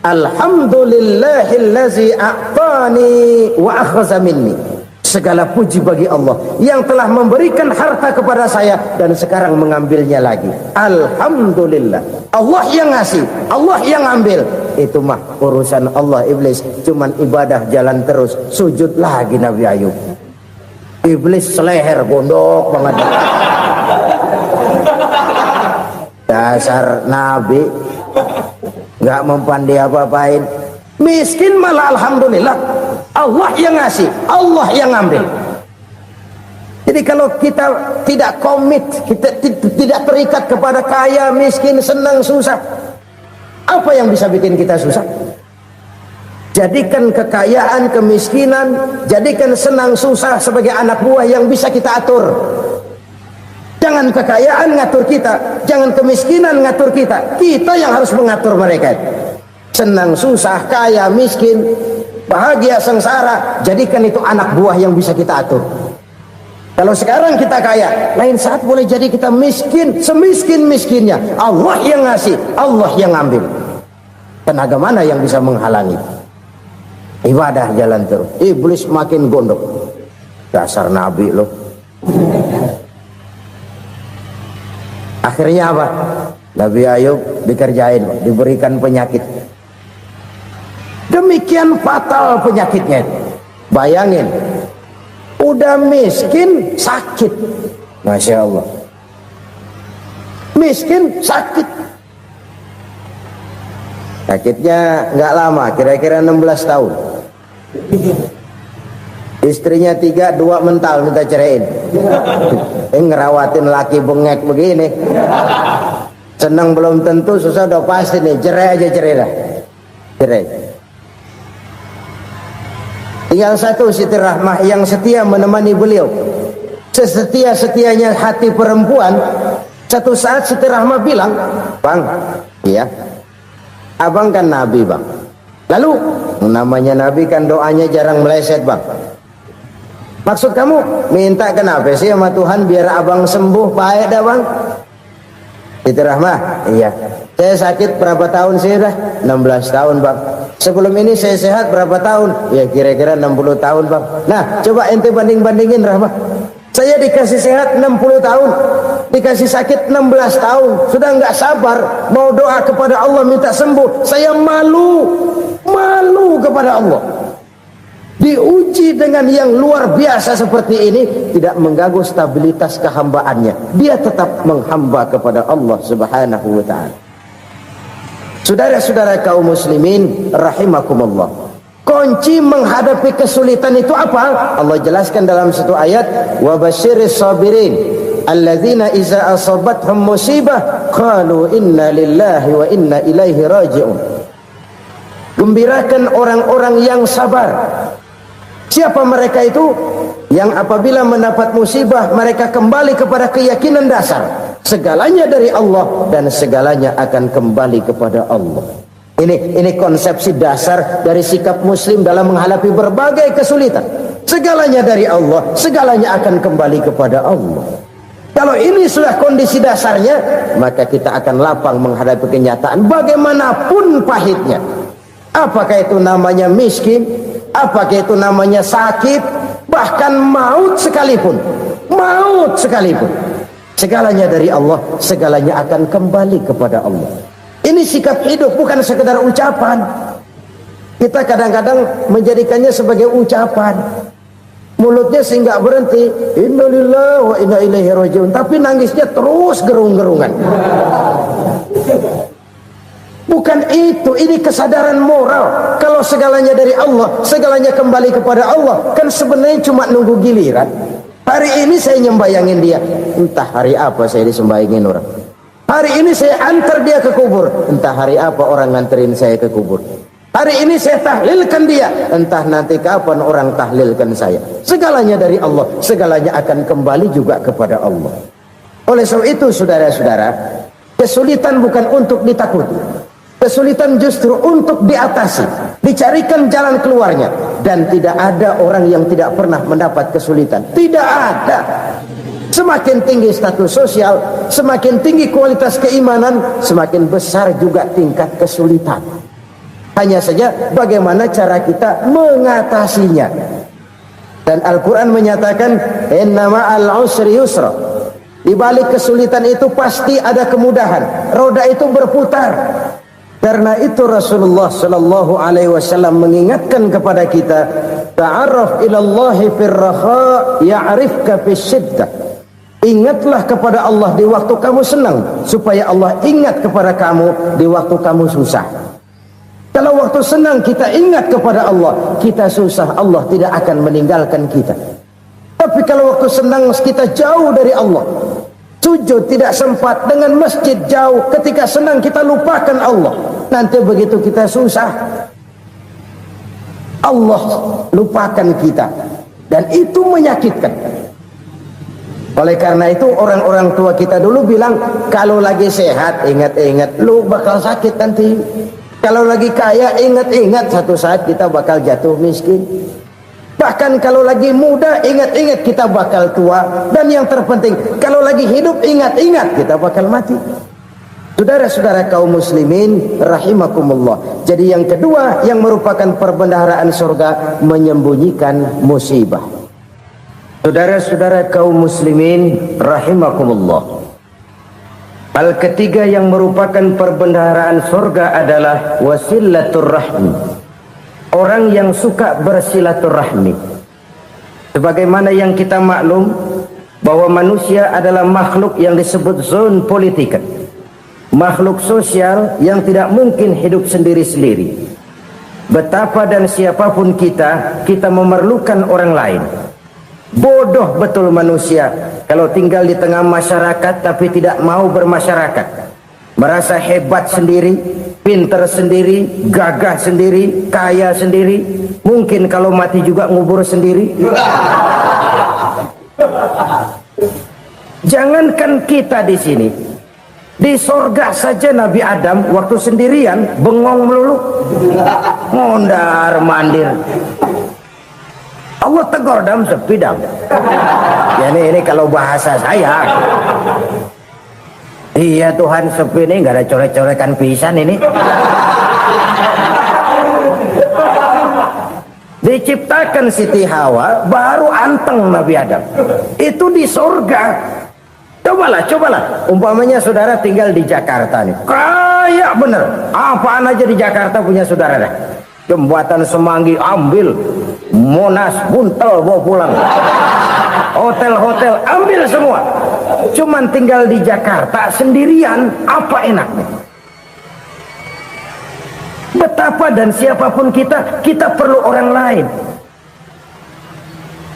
Alhamdulillahillazi a'tani wa akhza minni. Segala puji bagi Allah yang telah memberikan harta kepada saya dan sekarang mengambilnya lagi. Alhamdulillah. Allah yang ngasih, Allah yang ambil. Itu mah urusan Allah. Iblis cuman ibadah jalan terus, sujud lagi Nabi Ayub. Iblis seleher gondok banget. Dasar Nabi nggak mempan dia apa-apain. Miskin malah alhamdulillah, Allah yang ngasih, Allah yang ngambil. Jadi kalau kita tidak komit, kita tidak terikat kepada kaya, miskin, senang, susah, apa yang bisa bikin kita susah? Jadikan kekayaan, kemiskinan, jadikan senang susah sebagai anak buah yang bisa kita atur. Jangan kekayaan ngatur kita, jangan kemiskinan ngatur kita. Kita yang harus mengatur mereka. Senang susah, kaya, miskin, bahagia, sengsara, jadikan itu anak buah yang bisa kita atur. Kalau sekarang kita kaya, lain saat boleh jadi kita miskin, semiskin-miskinnya. Allah yang ngasih, Allah yang ngambil. Tenaga mana yang bisa menghalangi? Ibadah jalan terus, iblis makin gondok. Dasar nabi loh. Akhirnya apa? Nabi Ayub dikerjain, diberikan penyakit. Demikian fatal penyakitnya. Bayangin, udah miskin sakit. Masya Allah. Miskin sakit. Sakitnya nggak lama, kira-kira 16 tahun. Istrinya 3, 2 mental minta ceraiin. Ngerawatin laki bengek begini. Senang belum tentu, susah udah pasti nih. Cerai aja, cerai dah. Cerai. Tinggal satu Siti Rahmah yang setia menemani beliau. Sesetia-setianya hati perempuan. Satu saat Siti Rahmah bilang, "Bang, iya, abang kan Nabi, Bang. Lalu namanya Nabi kan doanya jarang meleset, Bang. Maksud kamu minta kenapa sih sama Tuhan biar abang sembuh baik dah, Bang?" Siti Rahmah, "Iya. Saya sakit berapa tahun sih dah? 16 tahun, Bang. Sebelum ini saya sehat berapa tahun? Ya kira-kira 60 tahun, Bang. Nah, coba ente banding-bandingin, Rahmah. Saya dikasih sehat 60 tahun, dikasih sakit 16 tahun. Sudah nggak sabar mau doa kepada Allah minta sembuh. Saya malu kepada Allah. Diuji dengan yang luar biasa seperti ini, tidak mengganggu stabilitas kehambaannya. Dia tetap menghamba kepada Allah Subhanahu wa ta'ala. Saudara-saudara kaum muslimin rahimakumullah, kunci menghadapi kesulitan itu apa? Allah jelaskan dalam satu ayat, wa basyiris sabirin alladzina iza asabathum musibah qalu inna lillahi wa inna ilaihi raji'un. Gembirakan orang-orang yang sabar. Siapa mereka itu? Yang apabila mendapat musibah mereka kembali kepada keyakinan dasar, segalanya dari Allah dan segalanya akan kembali kepada Allah. Ini konsepsi dasar dari sikap muslim dalam menghadapi berbagai kesulitan. Segalanya dari Allah, segalanya akan kembali kepada Allah. Kalau ini sudah kondisi dasarnya, maka kita akan lapang menghadapi kenyataan bagaimanapun pahitnya. Apakah itu namanya miskin, apakah itu namanya sakit, bahkan maut sekalipun. Maut sekalipun. Segalanya dari Allah, segalanya akan kembali kepada Allah. Ini sikap hidup, bukan sekedar ucapan. Kita kadang-kadang menjadikannya sebagai ucapan. Mulutnya sih nggak berhenti, innalillahi wa inna ilaihi raji'un, tapi nangisnya terus gerung-gerungan. Bukan itu, ini kesadaran moral. Kalau segalanya dari Allah, segalanya kembali kepada Allah, kan sebenarnya cuma nunggu giliran. Hari ini saya nyembayangin dia, entah hari apa saya disembayangin orang. Hari ini saya antar dia ke kubur, entah hari apa orang nganterin saya ke kubur. Hari ini saya tahlilkan dia, entah nanti kapan orang tahlilkan saya. Segalanya dari Allah, segalanya akan kembali juga kepada Allah. Oleh sebab itu saudara-saudara, kesulitan bukan untuk ditakuti. Kesulitan justru untuk diatasi, dicarikan jalan keluarnya. Dan tidak ada orang yang tidak pernah mendapat kesulitan. Tidak ada. Semakin tinggi status sosial, semakin tinggi kualitas keimanan, semakin besar juga tingkat kesulitan. Hanya saja bagaimana cara kita mengatasinya. Dan Al-Quran menyatakan, innama al-usri yusra. Di balik kesulitan itu pasti ada kemudahan. Roda itu berputar. Karena itu Rasulullah sallallahu alaihi wasallam mengingatkan kepada kita, ta'arraf ila Allah fir raha ya'rifka fis shiddah. Ingatlah kepada Allah di waktu kamu senang, supaya Allah ingat kepada kamu di waktu kamu susah. Kalau waktu senang kita ingat kepada Allah, kita susah, Allah tidak akan meninggalkan kita. Tapi kalau waktu senang kita jauh dari Allah, sujud tidak sempat, dengan masjid jauh, ketika senang kita lupakan Allah, nanti begitu kita susah, Allah lupakan kita, dan itu menyakitkan. Oleh karena itu orang-orang tua kita dulu bilang, kalau lagi sehat ingat-ingat lu bakal sakit nanti. Kalau lagi kaya ingat-ingat satu saat kita bakal jatuh miskin. Bahkan kalau lagi muda ingat-ingat kita bakal tua. Dan yang terpenting, kalau lagi hidup ingat-ingat kita bakal mati. Saudara-saudara kaum muslimin rahimakumullah. Jadi yang kedua yang merupakan perbendaharaan surga, menyembunyikan musibah. Saudara-saudara kaum muslimin rahimakumullah. Hal ketiga yang merupakan perbendaharaan surga adalah wasilatur rahmi. Orang yang suka bersilaturahmi. Sebagaimana yang kita maklum bahwa manusia adalah makhluk yang disebut zon politika, makhluk sosial yang tidak mungkin hidup sendiri-sendiri. Betapa dan siapapun kita memerlukan orang lain. Bodoh betul manusia kalau tinggal di tengah masyarakat tapi tidak mau bermasyarakat. Merasa hebat sendiri, pinter sendiri, gagah sendiri, kaya sendiri. Mungkin kalau mati juga ngubur sendiri. Jangankan kita di sini, di sorga saja Nabi Adam waktu sendirian bengong melulu, mondar mandir. Allah tegur dam sepi dam. Ya ini kalau bahasa saya. Iya Tuhan, sepi ini nggak ada coret-corekan pisan ini. Diciptakan Siti Hawa baru anteng Nabi Adam. Itu di surga. Cobalah. Umpamanya saudara tinggal di Jakarta nih. Kaya bener. Apaan aja di Jakarta punya saudara dah. Jembatan Semanggi ambil, Monas buntel bawa pulang, hotel-hotel ambil semua. Cuman tinggal di Jakarta sendirian, apa enaknya? Betapa dan siapapun kita perlu orang lain.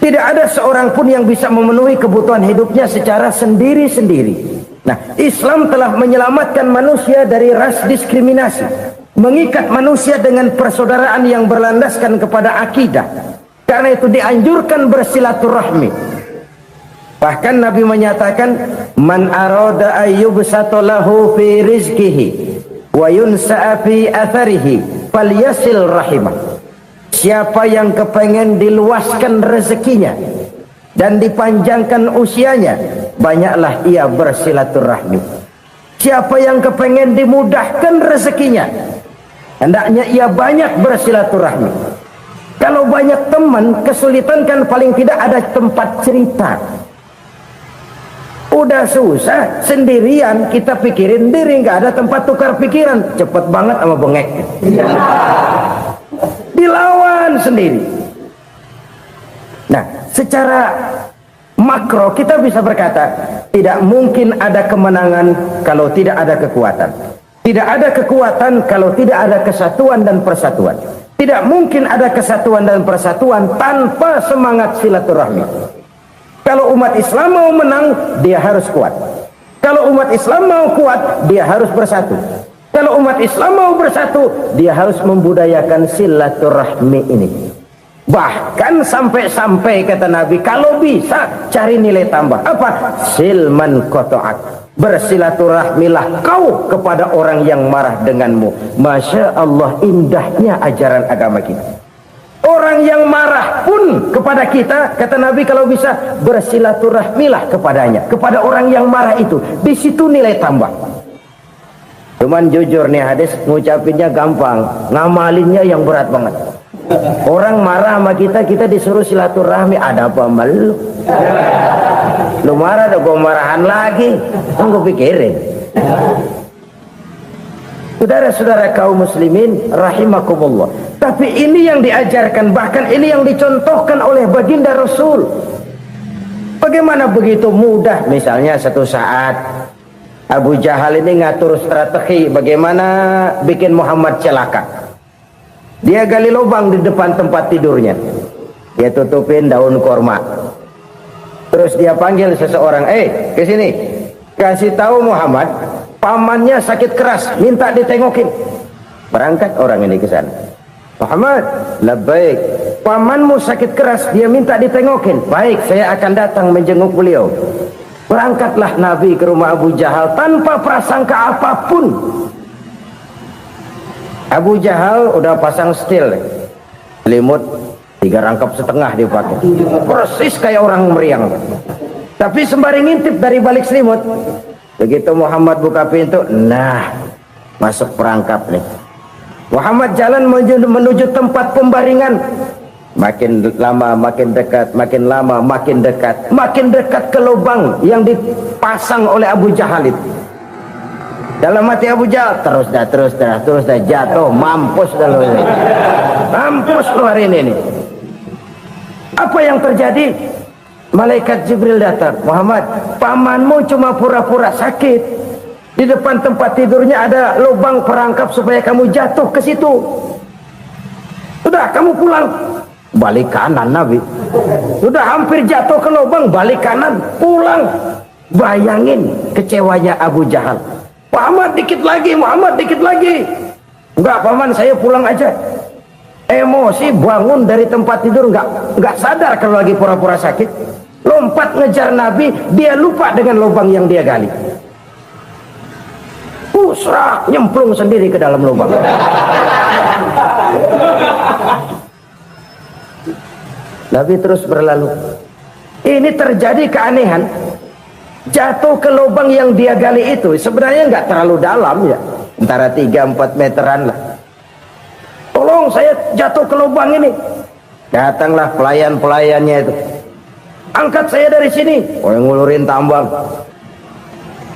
Tidak ada seorang pun yang bisa memenuhi kebutuhan hidupnya secara sendiri-sendiri. Nah, Islam telah menyelamatkan manusia dari ras diskriminasi, mengikat manusia dengan persaudaraan yang berlandaskan kepada akidah. Karena itu dianjurkan bersilaturahmi. Bahkan Nabi menyatakan, man arada ayyubsata lahu fi rizqihi wa yunsa'a fi atharihi falyasil rahimah. Siapa yang kepengen diluaskan rezekinya dan dipanjangkan usianya, banyaklah ia bersilaturahmi. Siapa yang kepengen dimudahkan rezekinya, hendaknya ia banyak bersilaturahmi. Kalau banyak teman, kesulitan kan paling tidak ada tempat cerita. Udah susah, sendirian kita pikirin diri, nggak ada tempat tukar pikiran. Cepet banget sama bengek. Dilawan sendiri. Nah, secara makro kita bisa berkata, tidak mungkin ada kemenangan kalau tidak ada kekuatan. Tidak ada kekuatan kalau tidak ada kesatuan dan persatuan. Tidak mungkin ada kesatuan dan persatuan tanpa semangat silaturahmi. Kalau umat Islam mau menang, dia harus kuat. Kalau umat Islam mau kuat, dia harus bersatu. Kalau umat Islam mau bersatu, dia harus membudayakan silaturahmi ini. Bahkan sampai-sampai kata Nabi, kalau bisa cari nilai tambah. Apa? Silman qata'ak. Bersilaturahmilah kau kepada orang yang marah denganmu. Masya Allah, indahnya ajaran agama kita. Orang yang marah pun kepada kita, kata Nabi, kalau bisa bersilaturahmilah kepadanya, kepada orang yang marah itu. Di situ nilai tambah. Cuman jujur nih hadis, ngucapinnya gampang, ngamalinnya yang berat banget. Orang marah sama kita disuruh silaturahmi, ada apa malu? Lu marah, ada gua marahan lagi. Tunggu pikirin. Saudara-saudara kaum muslimin rahimakumullah. Tapi ini yang diajarkan, bahkan ini yang dicontohkan oleh baginda Rasul. Bagaimana begitu mudah, misalnya satu saat Abu Jahal ini ngatur strategi bagaimana bikin Muhammad celaka. Dia gali lubang di depan tempat tidurnya. Dia tutupin daun korma. Terus dia panggil seseorang, ke sini. Kasih tahu Muhammad, pamannya sakit keras, minta ditengokin. Berangkat orang ini ke sana. Muhammad, labbaik. Pamanmu sakit keras, dia minta ditengokin. Baik, saya akan datang menjenguk beliau. Berangkatlah Nabi ke rumah Abu Jahal tanpa prasangka apapun. Abu Jahal udah pasang setil, selimut 3 rangkap setengah dipakai, persis kayak orang meriang. Tapi sembari ngintip dari balik selimut, begitu Muhammad buka pintu, nah masuk perangkap nih. Muhammad jalan menuju tempat pembaringan. Makin lama makin dekat, makin lama makin dekat, makin dekat ke lubang yang dipasang oleh Abu Jahal itu. Dalam hati Abu Jahal, terus dah jatuh, mampus dah lo ini. Mampus lo hari ini nih. Apa yang terjadi? Malaikat Jibril datang. Muhammad, pamanmu cuma pura-pura sakit. Di depan tempat tidurnya ada lubang perangkap supaya kamu jatuh ke situ. Sudah, kamu pulang. Balik kanan Nabi. Sudah hampir jatuh ke lubang, balik kanan, pulang. Bayangin kecewanya Abu Jahal. Muhammad dikit lagi, Muhammad dikit lagi. Enggak paman, saya pulang aja. Emosi bangun dari tempat tidur, enggak sadar kalau lagi pura-pura sakit. Lompat ngejar Nabi, dia lupa dengan lubang yang dia gali. Pusrak, nyemplung sendiri ke dalam lubang. Nabi terus berlalu. Ini terjadi keanehan. Jatuh ke lubang yang dia gali itu sebenarnya nggak terlalu dalam ya, antara 3-4 meteran lah. Tolong saya jatuh ke lubang ini. Datanglah pelayan-pelayannya itu. Angkat saya dari sini. Oh, yang ngulurin tambang.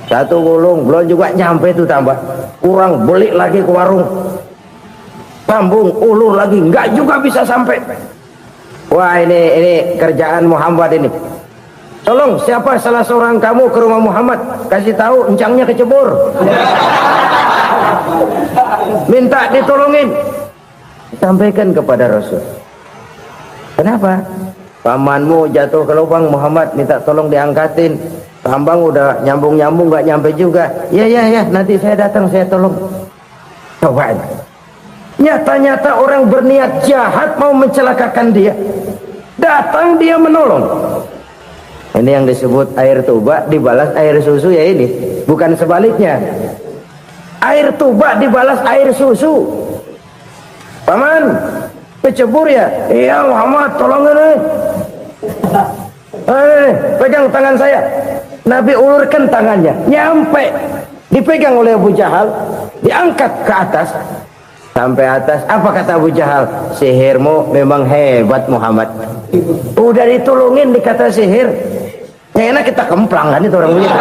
Satu gulung belum juga nyampe itu tambang. Kurang, beli lagi ke warung. Sambung, ulur lagi, nggak juga bisa sampai. Wah, ini kerjaan Muhammad ini. Tolong, siapa salah seorang kamu ke rumah Muhammad, kasih tahu encangnya kecebur. Minta ditolongin. Sampaikan kepada Rasul. Kenapa? Pamanmu jatuh ke lubang, Muhammad minta tolong diangkatin. Tambang udah nyambung-nyambung nggak nyampe juga. Ya, nanti saya datang, saya tolong. Coba. Nyata-nyata orang berniat jahat mau mencelakakan dia. Datang dia menolong. Ini yang disebut air tuba dibalas air susu ya ini. Bukan sebaliknya. Air tuba dibalas air susu. Paman, kecebur ya? Iya Muhammad, tolong ini. Pegang tangan saya. Nabi ulurkan tangannya. Nyampe. Dipegang oleh Abu Jahal. Diangkat ke atas. Sampai atas. Apa kata Abu Jahal? Sihirmu memang hebat Muhammad. Udah ditolongin dikata sihir. Yang enak kita kemplang kan itu orang begitu.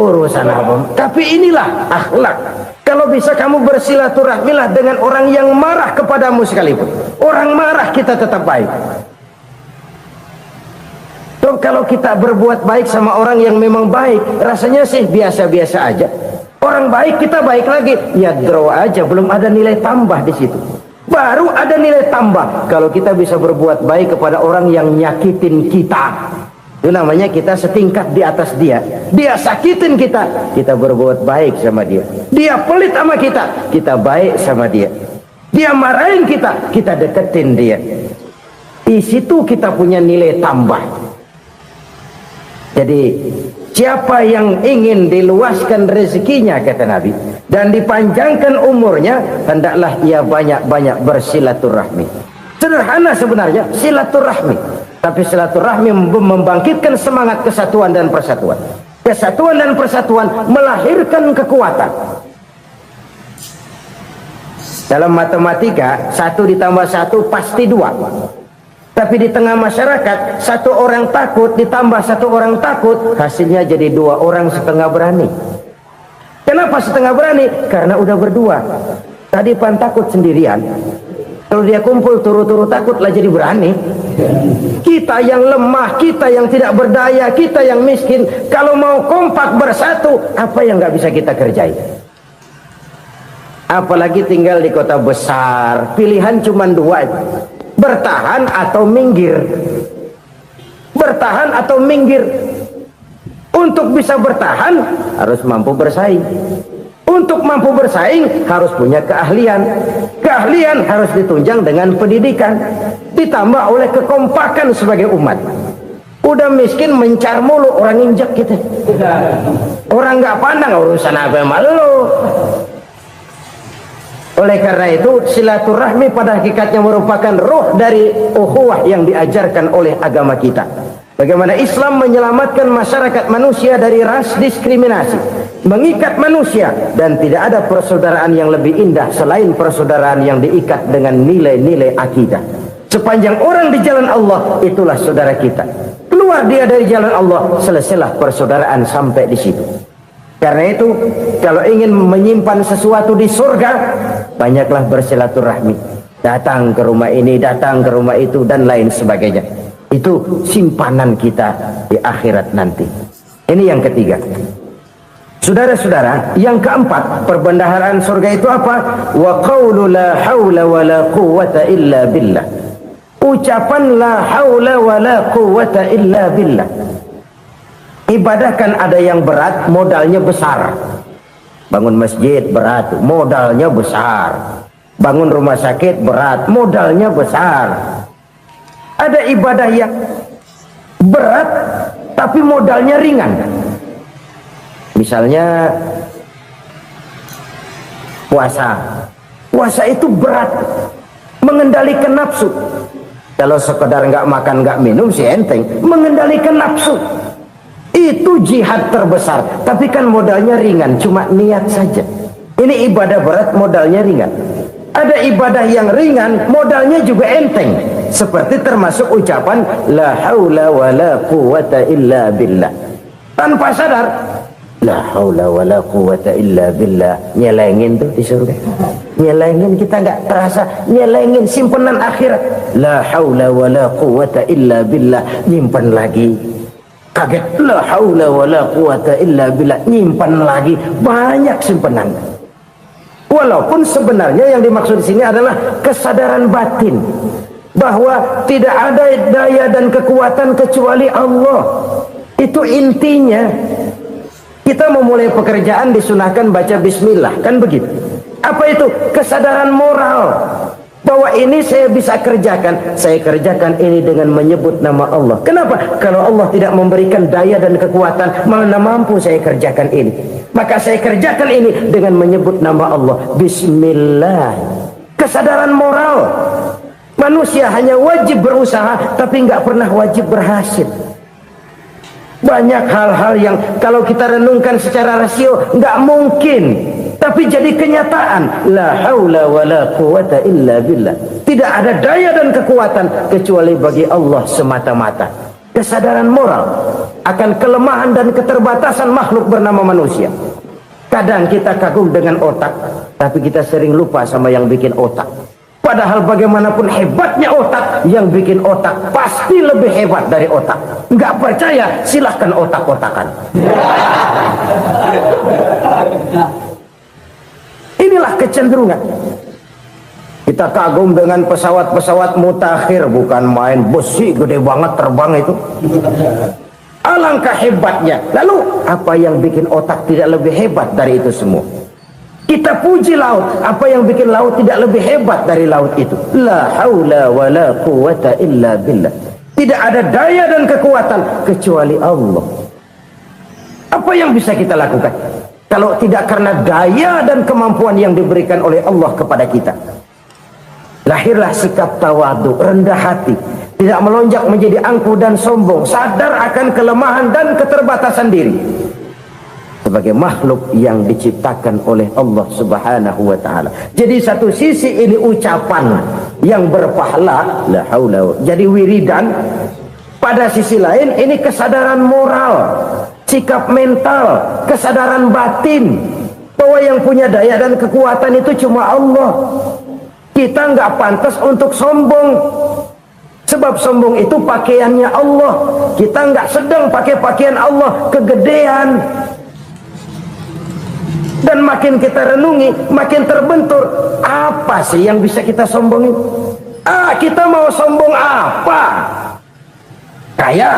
Urusan apa? Tapi inilah akhlak. Kalau bisa kamu bersilaturahmilah dengan orang yang marah kepadamu sekalipun. Orang marah kita tetap baik. So, kalau kita berbuat baik sama orang yang memang baik, rasanya sih biasa-biasa aja. Orang baik kita baik lagi, ya draw aja, belum ada nilai tambah di situ. Baru ada nilai tambah kalau kita bisa berbuat baik kepada orang yang nyakitin kita. Itu namanya kita setingkat di atas dia. Dia sakitin kita, kita berbuat baik sama dia. Dia pelit sama kita, kita baik sama dia. Dia marahin kita, kita deketin dia. Di situ kita punya nilai tambah. Jadi siapa yang ingin diluaskan rezekinya kata Nabi dan dipanjangkan umurnya, hendaklah ia banyak-banyak bersilaturahmi. Sederhana sebenarnya silaturahmi, tapi silaturahmi membangkitkan semangat kesatuan dan persatuan. Kesatuan dan persatuan melahirkan kekuatan. Dalam matematika 1 ditambah 1 pasti 2. Tapi di tengah masyarakat 1 orang takut ditambah 1 orang takut, hasilnya jadi 2 orang setengah berani. Kenapa setengah berani? Karena udah berdua. Tadi pan takut sendirian. Kalau dia kumpul turu-turu takutlah jadi berani. Kita yang lemah, kita yang tidak berdaya, kita yang miskin, kalau mau kompak bersatu, apa yang nggak bisa kita kerjain? apalagi tinggal di kota besar. Pilihan cuma dua, bertahan atau minggir. Bertahan atau minggir. Untuk bisa bertahan harus mampu bersaing. Untuk mampu bersaing harus punya keahlian. Keahlian harus ditunjang dengan pendidikan, ditambah oleh kekompakan sebagai umat. Udah miskin mencar mulu, orang injek gitu. Orang nggak pandang urusan apa malu. Oleh karena itu silaturahmi pada hakikatnya merupakan roh dari ukhuwah yang diajarkan oleh agama kita. Bagaimana Islam menyelamatkan masyarakat manusia dari ras diskriminasi, mengikat manusia, dan tidak ada persaudaraan yang lebih indah selain persaudaraan yang diikat dengan nilai-nilai akidah. Sepanjang orang di jalan Allah, itulah saudara kita. Keluar dia dari jalan Allah, selesailah persaudaraan sampai di situ. Karena itu, kalau ingin menyimpan sesuatu di surga, banyaklah bersilaturahmi. Datang ke rumah ini, datang ke rumah itu, dan lain sebagainya. Itu simpanan kita di akhirat nanti. Ini yang ketiga. Saudara-saudara, yang keempat, perbendaharaan surga itu apa? Wa qawlu la hawla wa la quwwata illa billah. Ucapan la hawla wa la quwwata illa billah. Ibadah kan ada yang berat, modalnya besar. Bangun masjid berat, modalnya besar. Bangun rumah sakit berat, modalnya besar. Ada ibadah yang berat tapi modalnya ringan. Misalnya puasa. Puasa itu berat, mengendalikan nafsu. Kalau sekedar nggak makan nggak minum sih enteng. Mengendalikan nafsu itu jihad terbesar. Tapi kan modalnya ringan, cuma niat saja. Ini ibadah berat, modalnya ringan. Ada ibadah yang ringan, modalnya juga enteng. Seperti termasuk ucapan la haula wa la quwwata illa billah. Tanpa sadar, la haula wa la quwwata illa billah. Nyelengin tuh di surga. Nyelengin, kita nggak terasa. Nyelengin simpenan akhirat. La haula wa la quwwata illa billah. Nyimpan lagi. Kaget, la haula wa la quwwata illa billah. Nyimpan lagi. Banyak simpanan. Walaupun sebenarnya yang dimaksud di sini adalah kesadaran batin bahwa tidak ada daya dan kekuatan kecuali Allah. Itu intinya. Kita memulai pekerjaan disunahkan baca bismillah, kan begitu? Apa itu? Kesadaran moral bahwa ini saya bisa kerjakan. Saya kerjakan ini dengan menyebut nama Allah. Kenapa? Kalau Allah tidak memberikan daya dan kekuatan, mana mampu saya kerjakan ini. Maka saya kerjakan ini dengan menyebut nama Allah. Bismillah. Kesadaran moral. Manusia hanya wajib berusaha, tapi nggak pernah wajib berhasil. Banyak hal-hal yang kalau kita renungkan secara rasio nggak mungkin, tapi jadi kenyataan. La haula wa la quwwata illa billah. Tidak ada daya dan kekuatan kecuali bagi Allah semata-mata. Kesadaran moral akan kelemahan dan keterbatasan makhluk bernama manusia. Kadang kita kagum dengan otak, tapi kita sering lupa sama yang bikin otak. Padahal bagaimanapun hebatnya otak, yang bikin otak pasti lebih hebat dari otak. Nggak percaya, silahkan otak-otakan. Inilah kecenderungan. Kita kagum dengan pesawat-pesawat mutakhir, bukan main, besi gede banget terbang itu. Alangkah hebatnya. Lalu apa yang bikin otak tidak lebih hebat dari itu semua? Kita puji laut, apa yang bikin laut tidak lebih hebat dari laut itu? La haula wa la quwwata illa billah. Tidak ada daya dan kekuatan kecuali Allah. Apa yang bisa kita lakukan kalau tidak karena daya dan kemampuan yang diberikan oleh Allah kepada kita? Lahirlah sikap tawadu, rendah hati, tidak melonjak menjadi angkuh dan sombong, sadar akan kelemahan dan keterbatasan diri sebagai makhluk yang diciptakan oleh Allah Subhanahu wa taala. Jadi satu sisi ini ucapan yang berpahala, la haula, jadi wiridan. Pada sisi lain ini kesadaran moral, sikap mental, kesadaran batin bahwa yang punya daya dan kekuatan itu cuma Allah. Kita nggak pantas untuk sombong, sebab sombong itu pakaiannya Allah. Kita nggak sedang pakai pakaian Allah, kegedean. Dan makin kita renungi, makin terbentur. Apa sih yang bisa kita sombongin? Kita mau sombong apa? Kaya,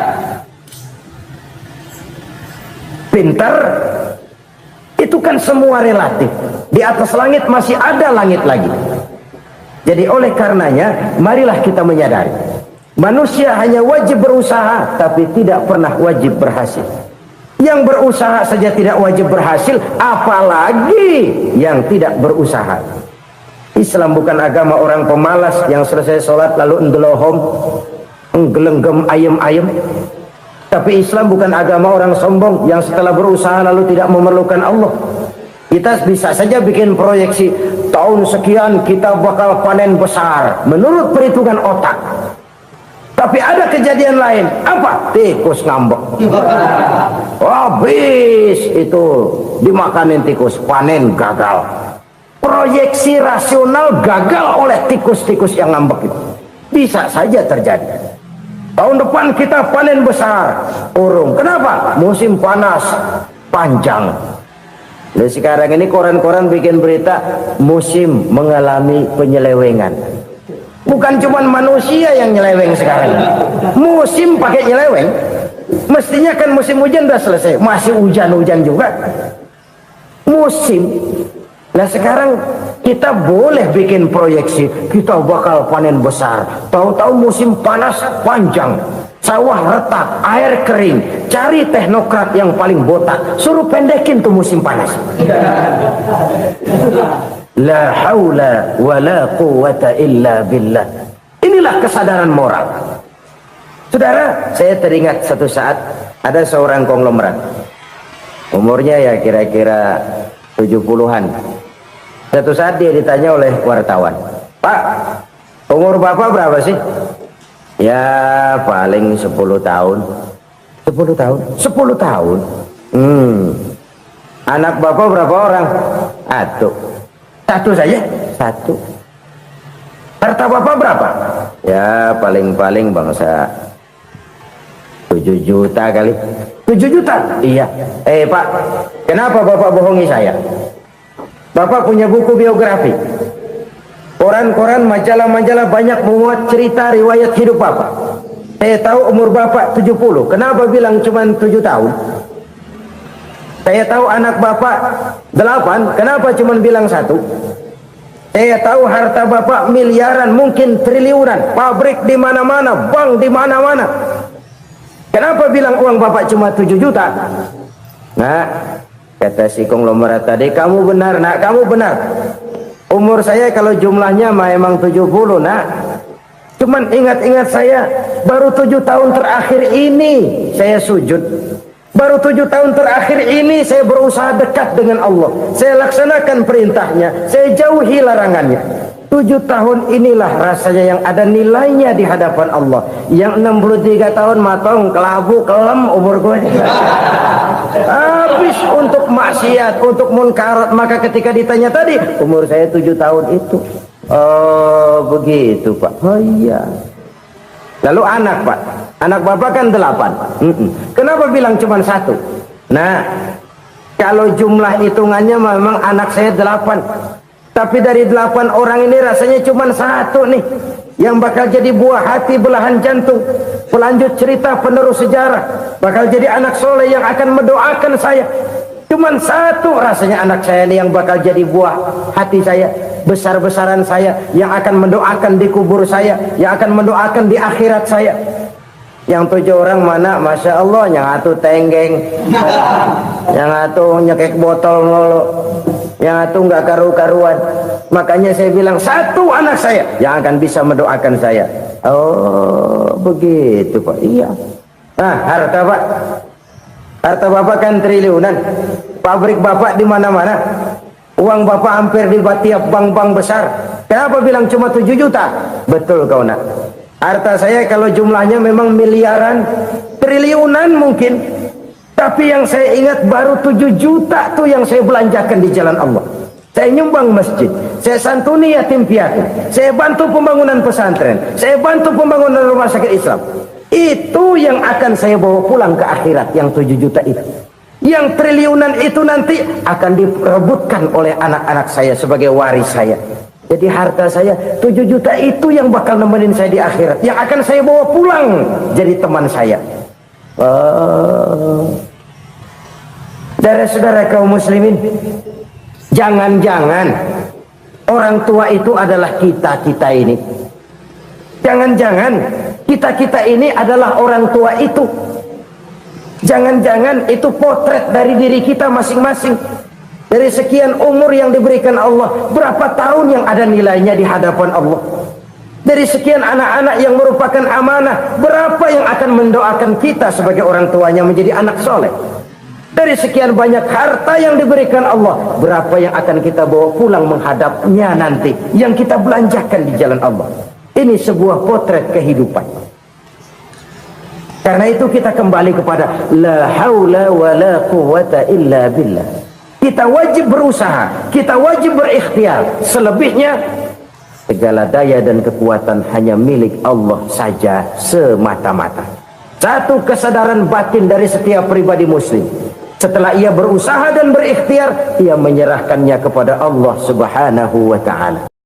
pintar, itu kan semua relatif. Di atas langit masih ada langit lagi. Jadi oleh karenanya, marilah kita menyadari, manusia hanya wajib berusaha, tapi tidak pernah wajib berhasil. Yang berusaha saja tidak wajib berhasil, apalagi yang tidak berusaha. Islam bukan agama orang pemalas yang selesai sholat lalu endelohom, nggelenggem ayem-ayem. Tapi Islam bukan agama orang sombong yang setelah berusaha lalu tidak memerlukan Allah. Kita bisa saja bikin proyeksi, tahun sekian kita bakal panen besar menurut perhitungan otak. Tapi ada kejadian lain. Apa? Tikus ngambek. Habis itu dimakanin tikus, panen gagal. Proyeksi rasional gagal oleh tikus-tikus yang ngambek itu. Bisa saja terjadi. Tahun depan kita panen besar, urung. Kenapa? Musim panas panjang. Nah, sekarang ini koran-koran bikin berita musim mengalami penyelewengan. Bukan cuma manusia yang nyeleweng sekarang. Musim pakai nyeleweng. Mestinya kan musim hujan udah selesai, masih hujan-hujan juga. Musim. Nah sekarang kita boleh bikin proyeksi, kita bakal panen besar. Tahu-tahu musim panas panjang, sawah retak, air kering. Cari teknokrat yang paling botak, suruh pendekin tuh musim panas. La haula wa la quwata illa billah. Inilah kesadaran moral. Saudara, saya teringat satu saat ada seorang konglomerat. Umurnya ya kira-kira 70-an. Satu saat dia ditanya oleh wartawan, "Pak, umur Bapak berapa sih?" "Ya paling 10 tahun." 10 tahun? 10 tahun? Anak Bapak berapa orang? Satu saja? Satu. Harta Bapak berapa? Ya paling-paling bangsa 7 juta kali. 7 juta? Iya. Pak, kenapa Bapak bohongi saya? Bapak punya buku biografi. Koran-koran, majalah-majalah banyak memuat cerita riwayat hidup Bapak. Saya tahu umur Bapak 70. Kenapa bilang cuma 7 tahun? Saya tahu anak Bapak 8. Kenapa cuma bilang 1? Saya tahu harta Bapak miliaran, mungkin triliunan. Pabrik di mana-mana, bank di mana-mana. Kenapa bilang uang Bapak cuma 7 juta? Nah, kata si konglomerat tadi, "Kamu benar, Nak, kamu benar. Umur saya kalau jumlahnya memang 70, Nak. Cuman ingat-ingat saya, baru 7 tahun terakhir ini saya sujud. Baru 7 tahun terakhir ini saya berusaha dekat dengan Allah. Saya laksanakan perintahnya, saya jauhi larangannya. 7 tahun inilah rasanya yang ada nilainya di hadapan Allah. Yang 63 tahun matong, kelabu, kelem umur gue. Habis untuk maksiat, untuk munkarat. Maka ketika ditanya tadi, umur saya 7 tahun itu. Oh begitu Pak. Oh iya. Lalu anak Pak, anak Bapak kan 8. Kenapa bilang cuma 1? Nah, kalau jumlah hitungannya memang anak saya 8. Tapi dari 8 orang ini rasanya cuma 1 nih yang bakal jadi buah hati, belahan jantung, pelanjut cerita, penerus sejarah, bakal jadi anak soleh yang akan mendoakan saya. Cuman 1 rasanya anak saya ini yang bakal jadi buah hati saya, besar-besaran saya, yang akan mendoakan di kubur saya, yang akan mendoakan di akhirat saya. Yang 7 orang mana? Masya Allah, yang 1 tenggeng, yang 1 nyekek botol mulu, yang 1 nggak karu-karuan. Makanya saya bilang 1 anak saya yang akan bisa mendoakan saya. Oh begitu Pak. Iya. Nah harta Pak, harta Bapak kan triliunan. Pabrik Bapak di mana-mana. Uang Bapak hampir di tiap bank-bank besar. Kenapa bilang cuma 7 juta? Betul kau Nak. Harta saya kalau jumlahnya memang miliaran, triliunan mungkin. Tapi yang saya ingat baru 7 juta tuh yang saya belanjakan di jalan Allah. Saya nyumbang masjid, saya santuni yatim piatu, saya bantu pembangunan pesantren, saya bantu pembangunan rumah sakit Islam. Itu yang akan saya bawa pulang ke akhirat, yang 7 juta itu. Yang triliunan itu nanti akan diperebutkan oleh anak-anak saya sebagai waris saya. Jadi harta saya 7 juta itu yang bakal nemenin saya di akhirat, yang akan saya bawa pulang jadi teman saya. Saudara-saudara kaum muslimin, jangan-jangan orang tua itu adalah kita-kita ini. Jangan-jangan kita-kita ini adalah orang tua itu. Jangan-jangan itu potret dari diri kita masing-masing. Dari sekian umur yang diberikan Allah, berapa tahun yang ada nilainya di hadapan Allah? Dari sekian anak-anak yang merupakan amanah, berapa yang akan mendoakan kita sebagai orang tuanya menjadi anak soleh? Dari sekian banyak harta yang diberikan Allah, berapa yang akan kita bawa pulang menghadapnya nanti, yang kita belanjakan di jalan Allah? Ini sebuah potret kehidupan. Karena itu kita kembali kepada la haula wa la quwwata illa billah. Kita wajib berusaha, kita wajib berikhtiar. Selebihnya segala daya dan kekuatan hanya milik Allah saja semata-mata. Satu kesadaran batin dari setiap pribadi muslim. Setelah ia berusaha dan berikhtiar, ia menyerahkannya kepada Allah Subhanahu wa ta'ala.